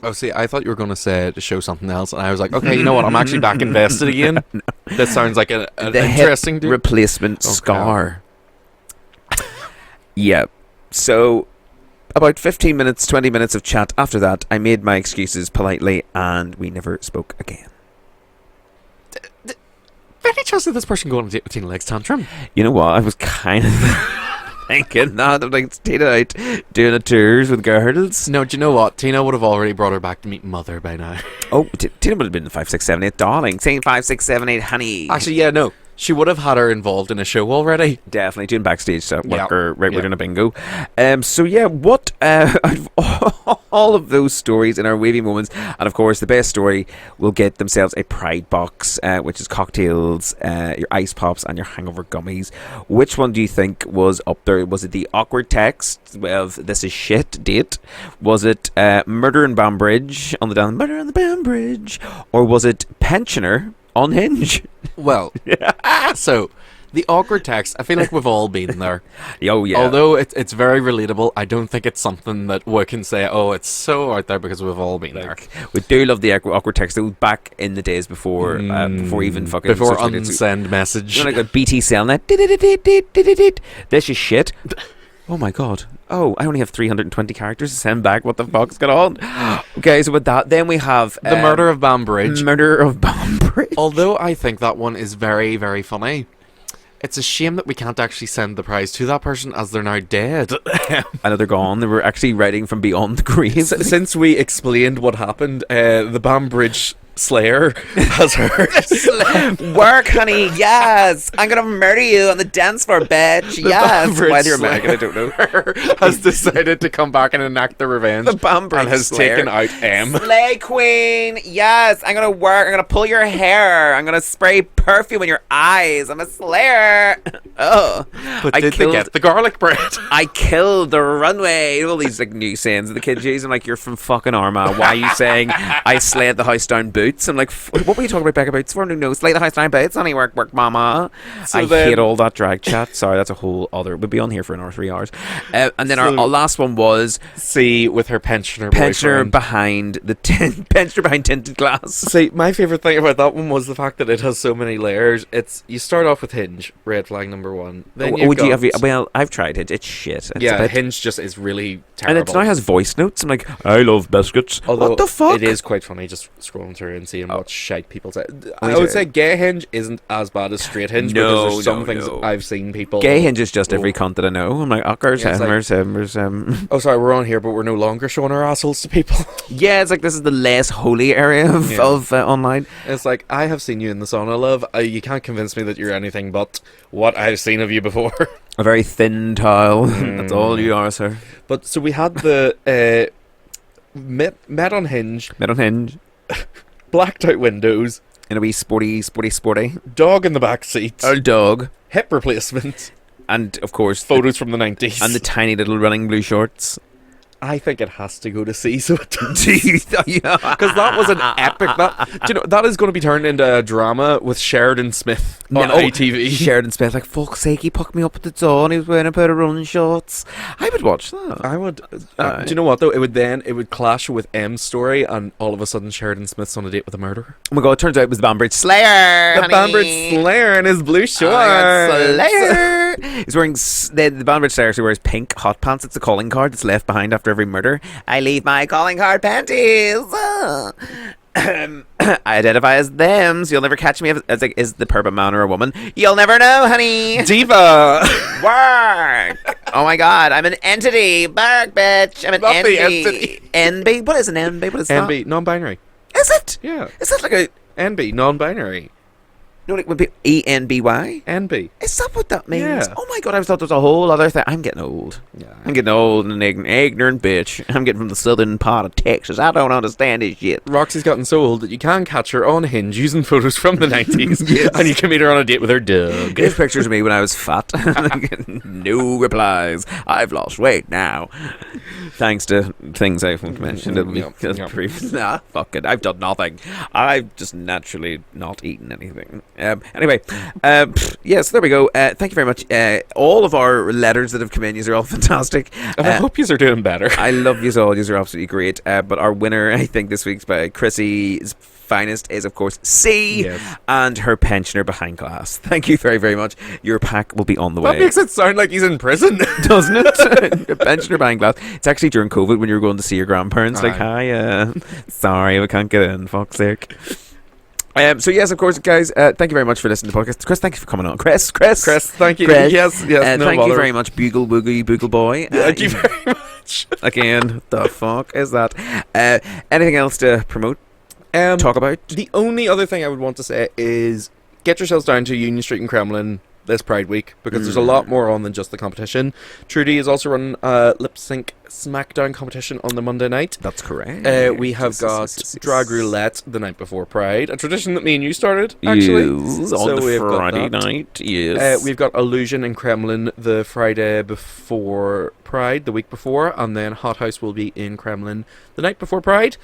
[SPEAKER 3] Oh, see, I thought you were going to say to show something else, and I was like, okay, you know what, I'm actually back invested again. No. That sounds like an interesting
[SPEAKER 2] hip replacement scar. Yeah. So, about 15 minutes, 20 minutes of chat after that, I made my excuses politely, and we never spoke again.
[SPEAKER 3] Any chance of this person going on a date with Tina Leg's tantrum?
[SPEAKER 2] You know what? I was kind of thinking that. I'm like, Tina out doing a tours with girls.
[SPEAKER 3] No, do you know what? Tina would have already brought her back to meet Mother by now.
[SPEAKER 2] Oh, Tina would have been in 5, 6, 7, 8, darling. Saying 5, 6, 7, 8, honey.
[SPEAKER 3] Actually, yeah, no. She would have had her involved in a show already.
[SPEAKER 2] Definitely doing backstage stuff.
[SPEAKER 3] Yeah.
[SPEAKER 2] We're
[SPEAKER 3] Yeah.
[SPEAKER 2] doing a bingo. So yeah, what out of all of those stories in our wavy moments, and of course the best story will get themselves a Pride box, which is cocktails, your ice pops, and your hangover gummies. Which one do you think was up there? Was it the awkward text of "this is shit" date? Was it murder in Banbridge on the down murder on the Banbridge, or was it pensioner on Hinge?
[SPEAKER 3] Well, so the awkward text, I feel like we've all been there.
[SPEAKER 2] Oh yeah.
[SPEAKER 3] Although it's very relatable, I don't think it's something that we can say, oh, it's so out there, because we've all been there.
[SPEAKER 2] We do love the awkward text. Though back in the days before even fucking
[SPEAKER 3] Before
[SPEAKER 2] social media.
[SPEAKER 3] unsend message.
[SPEAKER 2] You know, like a BT Cellnet. This is shit. Oh my god. Oh, I only have 320 characters to send back. What the fuck's going on? Okay, so with that, then we have
[SPEAKER 3] The Murder of Banbridge.
[SPEAKER 2] Murder of Banbridge.
[SPEAKER 3] Although I think that one is very, very funny. It's a shame that we can't actually send the prize to that person, as they're now dead.
[SPEAKER 2] I know they're gone. They were actually writing from beyond the grave.
[SPEAKER 3] Since we explained what happened, the Banbridge Slayer has heard.
[SPEAKER 2] Work, honey. Yes, I'm gonna murder you on the dance floor, bitch. Yes.
[SPEAKER 3] Banbridge
[SPEAKER 2] Why they're American, I don't know.
[SPEAKER 3] has decided to come back and enact the revenge.
[SPEAKER 2] The Banbridge
[SPEAKER 3] and has
[SPEAKER 2] Slayer.
[SPEAKER 3] taken out M.
[SPEAKER 2] Slay queen. Yes, I'm gonna work. I'm gonna pull your hair. I'm gonna spray perfume in your eyes. I'm a slayer. Oh,
[SPEAKER 3] But
[SPEAKER 2] I
[SPEAKER 3] did
[SPEAKER 2] killed.
[SPEAKER 3] they get the garlic bread?
[SPEAKER 2] I killed the runway. All these like new sayings the kids use. I'm like, you're from fucking Armagh. Why are you saying I slayed the house down boots? I'm like, what were you talking about back about? For no, slay the house down boots. Honey, work, mama.
[SPEAKER 3] So
[SPEAKER 2] I
[SPEAKER 3] then-
[SPEAKER 2] hate all that drag chat. Sorry, that's a whole other. We'll be on here for another 3 hours. And then our
[SPEAKER 3] So-
[SPEAKER 2] last one was
[SPEAKER 3] See, with her pensioner
[SPEAKER 2] pensioner
[SPEAKER 3] boyfriend.
[SPEAKER 2] behind the pensioner behind tinted glass.
[SPEAKER 3] See, my favourite thing about that one was the fact that it has so many layers. You start off with Hinge, red flag number one. Then you've got,
[SPEAKER 2] well, I've tried it. It's shit. It's
[SPEAKER 3] yeah,
[SPEAKER 2] a bit,
[SPEAKER 3] Hinge just is really
[SPEAKER 2] and
[SPEAKER 3] terrible.
[SPEAKER 2] it now has voice notes. I'm like, I love biscuits.
[SPEAKER 3] Although
[SPEAKER 2] what the fuck?
[SPEAKER 3] it is quite funny just scrolling through and seeing what shite people say. I
[SPEAKER 2] Me
[SPEAKER 3] would
[SPEAKER 2] too.
[SPEAKER 3] say gay Hinge isn't as bad as straight Hinge,
[SPEAKER 2] No,
[SPEAKER 3] because there's some
[SPEAKER 2] no,
[SPEAKER 3] things
[SPEAKER 2] no.
[SPEAKER 3] I've seen people.
[SPEAKER 2] Gay Hinge is just every
[SPEAKER 3] Oh.
[SPEAKER 2] cunt that I know. I'm like, Ockers,
[SPEAKER 3] Yeah, it's like-
[SPEAKER 2] Hemmers.
[SPEAKER 3] Oh, sorry, we're on here, but we're no longer showing our assholes to people.
[SPEAKER 2] Yeah, it's like this is the less holy area of,
[SPEAKER 3] Yeah.
[SPEAKER 2] online.
[SPEAKER 3] It's like, I have seen you in the sauna, love. You can't convince me that you're anything but what I've seen of you before.
[SPEAKER 2] A very thin tile. That's all you are, sir.
[SPEAKER 3] But so we had the met on Hinge,
[SPEAKER 2] Met on Hinge.
[SPEAKER 3] blacked out windows,
[SPEAKER 2] In a wee sporty.
[SPEAKER 3] dog in the back seat,
[SPEAKER 2] Old dog.
[SPEAKER 3] hip replacement,
[SPEAKER 2] And, of course,
[SPEAKER 3] photos from the 90s.
[SPEAKER 2] and the tiny little running blue shorts.
[SPEAKER 3] I think it has to go to C, so it does.
[SPEAKER 2] Because
[SPEAKER 3] Because that was an epic. Do you know that is going to be turned into a drama with Sheridan Smith on ITV?
[SPEAKER 2] Sheridan Smith, like, fuck's sake, he pucked me up at the door and he was wearing a pair of running shorts. I would watch that.
[SPEAKER 3] I would. Do you know what though? It would clash with M's story, and all of a sudden Sheridan Smith's on a date with a murderer.
[SPEAKER 2] Oh my god, it turns out it was the Banbridge Slayer.
[SPEAKER 3] The Banbridge Slayer in his blue shorts.
[SPEAKER 2] Oh my God, Slayer. He's wearing the Banbridge Slayer actually wears pink hot pants. It's a calling card that's left behind after every murder. I leave my calling card panties. I identify as them, so you'll never catch me as like, is the perp a man or a woman? You'll never know, honey.
[SPEAKER 3] Diva.
[SPEAKER 2] Work. Oh my god, I'm an entity. Bark, bitch. I'm an
[SPEAKER 3] Not the
[SPEAKER 2] entity. NB. What is an NB? What is that?
[SPEAKER 3] NB, non-binary.
[SPEAKER 2] Is it?
[SPEAKER 3] Yeah.
[SPEAKER 2] Is that like a
[SPEAKER 3] NB, non-binary.
[SPEAKER 2] no? Like would be ENBY?
[SPEAKER 3] NB.
[SPEAKER 2] Is that what that means?
[SPEAKER 3] Yeah.
[SPEAKER 2] Oh my god, I thought there was a whole other thing. I'm getting old.
[SPEAKER 3] Yeah.
[SPEAKER 2] I'm getting old and ignorant bitch. I'm getting from the southern part of Texas. I don't understand this shit.
[SPEAKER 3] Roxy's gotten so old that you can catch her on Hinge using photos from the 90s,
[SPEAKER 2] Yes.
[SPEAKER 3] and you can meet her on a date with her dog.
[SPEAKER 2] There's pictures of me when I was fat. No replies. I've lost weight now. Thanks to things I've mentioned in
[SPEAKER 3] Yep,
[SPEAKER 2] the
[SPEAKER 3] yep.
[SPEAKER 2] previous. Nah, fuck it. I've done nothing. I've just naturally not eaten anything. Anyway, yes, there we go. Thank you very much. All of our letters that have come in, these are all fantastic.
[SPEAKER 3] And I hope you are doing better.
[SPEAKER 2] I love you all. These are absolutely great. But our winner, I think, this week's by Chrissy's finest is, of course, C,
[SPEAKER 3] Yes.
[SPEAKER 2] and her pensioner behind glass. Thank you very, very much. Your pack will be on the
[SPEAKER 3] That
[SPEAKER 2] way.
[SPEAKER 3] makes it sound like he's in prison.
[SPEAKER 2] Doesn't it? Your pensioner behind glass. It's actually during COVID when you were going to see your grandparents. Like,
[SPEAKER 3] Aye.
[SPEAKER 2] hi, sorry, we can't get in. Fuck's sake. So yes, of course, guys. Thank you very much for listening to the podcast. Chris, thank you for coming on. Chris,
[SPEAKER 3] thank you.
[SPEAKER 2] Chris.
[SPEAKER 3] Yes, no
[SPEAKER 2] thank
[SPEAKER 3] bother.
[SPEAKER 2] you very much, Bugle Boy.
[SPEAKER 3] Thank you very much.
[SPEAKER 2] Again, the fuck is that? Anything else to promote? Talk about?
[SPEAKER 3] The only other thing I would want to say is get yourselves down to Union Street in Kremlin this Pride Week, because there's a lot more on than just the competition. Trudy is also running a lip sync smackdown competition on the Monday night.
[SPEAKER 2] That's correct.
[SPEAKER 3] We have got drag roulette the night before Pride, a tradition that me and you started, actually.
[SPEAKER 2] Yes, on the Friday night, yes.
[SPEAKER 3] We've got Illusion in Kremlin the Friday before Pride, the week before, and then Hot House will be in Kremlin the night before Pride.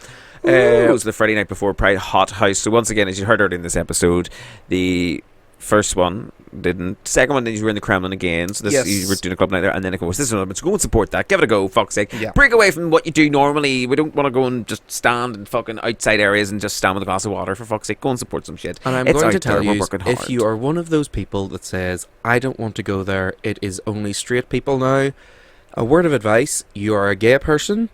[SPEAKER 2] It was the Friday night before Pride, Hot House. So once again, as you heard earlier in this episode, the first one didn't. Second one, then you were in the Kremlin again. So this you were doing a club night there, and then of course this is another one. So go and support that. Give it a go, fuck's sake.
[SPEAKER 3] Yeah.
[SPEAKER 2] Break away from what you do normally. We don't want to go and just stand in fucking outside areas and just stand with a glass of water, for fuck's sake. Go and support some shit.
[SPEAKER 3] And I'm
[SPEAKER 2] It's
[SPEAKER 3] going
[SPEAKER 2] out
[SPEAKER 3] to tell
[SPEAKER 2] there,
[SPEAKER 3] you,
[SPEAKER 2] we're working hard.
[SPEAKER 3] if you are one of those people that says, I don't want to go there, it is only straight people now, a word of advice: you are a gay person.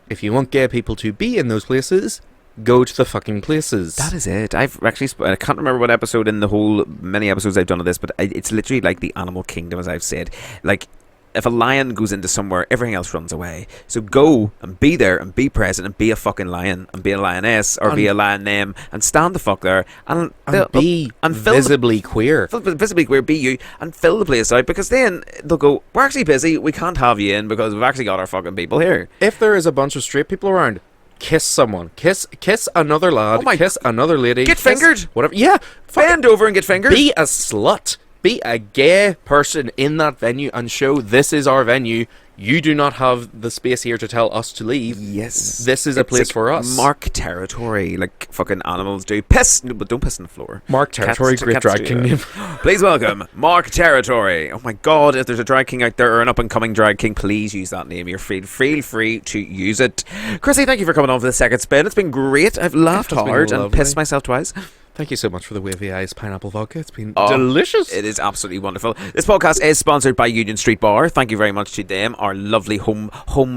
[SPEAKER 3] If you want gay people to be in those places, go to the fucking places.
[SPEAKER 2] That is it. I've actually I can't remember what episode in the whole many episodes I've done of this, but it's literally like the animal kingdom, as I've said. Like, if a lion goes into somewhere, everything else runs away. So go and be there and be present and be a fucking lion and be a lioness or be a lion name and stand the fuck there and
[SPEAKER 3] be visibly queer.
[SPEAKER 2] Visibly queer, be you, and fill the place out, because then they'll go, we're actually busy, we can't have you in because we've actually got our fucking people here.
[SPEAKER 3] If there is a bunch of straight people around, kiss someone. Kiss another lad. Kiss another lady.
[SPEAKER 2] Get fingered.
[SPEAKER 3] Whatever. Yeah.
[SPEAKER 2] Bend over and get fingered.
[SPEAKER 3] Be a slut. Be a gay person in that venue and show this is our venue. You do not have the space here to tell us to leave.
[SPEAKER 2] Yes.
[SPEAKER 3] This is a place
[SPEAKER 2] like
[SPEAKER 3] for us.
[SPEAKER 2] Mark territory, like fucking animals do. Piss, but don't piss on the floor.
[SPEAKER 3] Mark territory, great drag king name.
[SPEAKER 2] Please welcome Mark Territory. Oh my god, if there's a drag king out there or an up and coming drag king, please use that name. You're feel free to use it. Chrissy, thank you for coming on for the second spin. It's been great. I've laughed hard and pissed myself twice.
[SPEAKER 3] Thank you so much for the wavy eyes pineapple vodka. It's been delicious.
[SPEAKER 2] It is absolutely wonderful. This podcast is sponsored by Union Street Bar. Thank you very much to them, our lovely home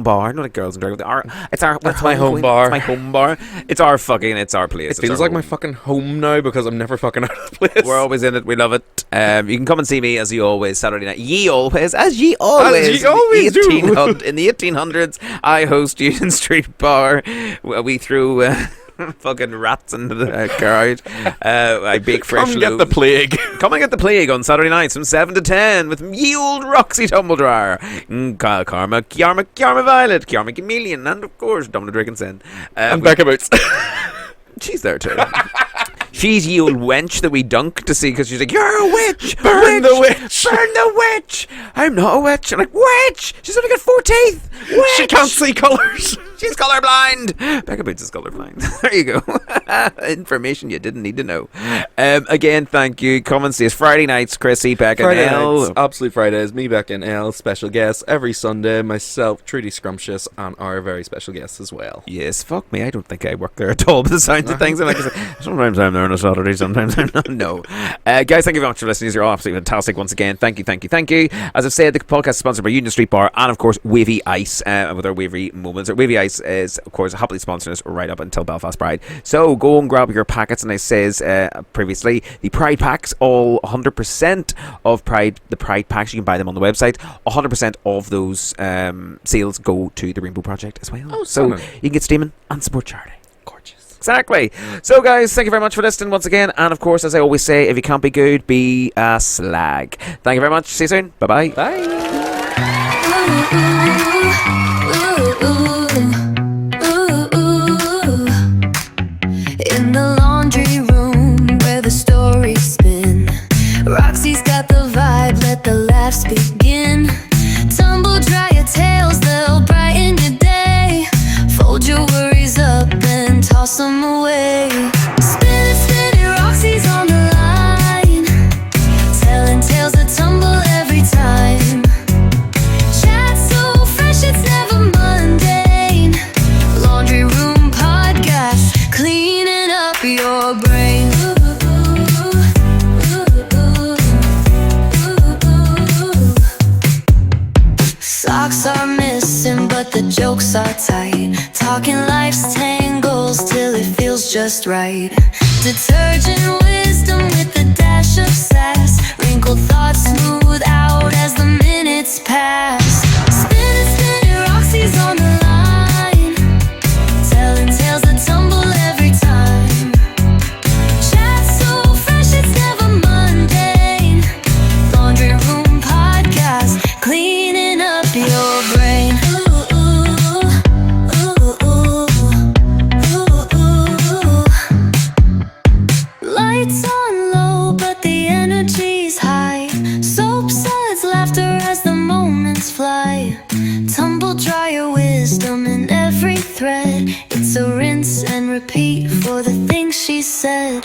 [SPEAKER 2] bar. Not a girls and drag.
[SPEAKER 3] That's my home bar.
[SPEAKER 2] It's my home bar. It's our place.
[SPEAKER 3] It feels like my fucking home now because I'm never fucking out of the place.
[SPEAKER 2] We're always in it. We love it. You can come and see me as you always Saturday night. Ye always do. In the 1800s, I host Union Street Bar. We threw fucking rats into the crowd. I bake fresh loaves.
[SPEAKER 3] Come get the plague.
[SPEAKER 2] Come and get the plague on Saturday nights from 7 to 10 with ye old Roxy Tumbledryer, Karma Violet, Karma Chameleon, and of course Dominic Dickinson.
[SPEAKER 3] And Becca Boots.
[SPEAKER 2] She's there too. She's ye old wench that we dunk to see, because she's like, you're a witch!
[SPEAKER 3] Burn the witch!
[SPEAKER 2] Burn the witch! I'm not a witch! I'm like, witch! She's only got 4 teeth! Witch!
[SPEAKER 3] She can't see colours!
[SPEAKER 2] She's colourblind! Becca Boots is colourblind. There you go. Information you didn't need to know. Again, thank you. Come and see us Friday nights, Chrissy, Becca, and Elle.
[SPEAKER 3] Absolute Fridays. Me, Becca, and Elle. Special guests every Sunday. Myself, Trudy Scrumptious, and our very special guests as well.
[SPEAKER 2] Yes, fuck me. I don't think I work there at all, but the sounds of things. I'm like, sometimes I'm there on a Saturday, sometimes I'm not. No. Guys, thank you very much for listening. You're all absolutely fantastic once again. Thank you. As I've said, the podcast is sponsored by Union Street Bar and, of course, Wavy Ice with our Wavy Moments. Wavy Ice is, of course, happily sponsoring us right up until Belfast Pride. So go and grab your packets. And I says previously, the Pride packs, all 100% of the Pride packs, you can buy them on the website. 100% of those sales go to the Rainbow Project as well.
[SPEAKER 3] Oh,
[SPEAKER 2] so you can get steaming and support charity. Gorgeous. Exactly. So, guys, thank you very much for listening once again. And, of course, as I always say, if you can't be good, be a slag. Thank you very much. See you soon. Bye-bye.
[SPEAKER 3] Bye.
[SPEAKER 1] In the laundry room where the stories spin, Roxy's got the vibe, let the laughs begin. Tumble dry your tails, they'll brighten your day. Fold your worries up and toss them away. Spin it, Roxy's on the line, telling tales that tumble every time. Chat so fresh, it's never mundane. Laundry room podcast, cleaning up your brain. Socks are missing, but the jokes are tight. Talking life's tangles till it feels just right. Detergent wisdom with a dash of sass. Wrinkled thoughts smooth out as the minutes pass. Spinning Roxy's on the line, telling tales that tumble every time. Chat so fresh it's never mundane. Laundry Room Podcast, cleaning up your brain. Lights on low, but the energy's high. Soap suds laughter as the moments fly. Tumble dry your wisdom in every thread. It's a rinse and repeat for the things she said.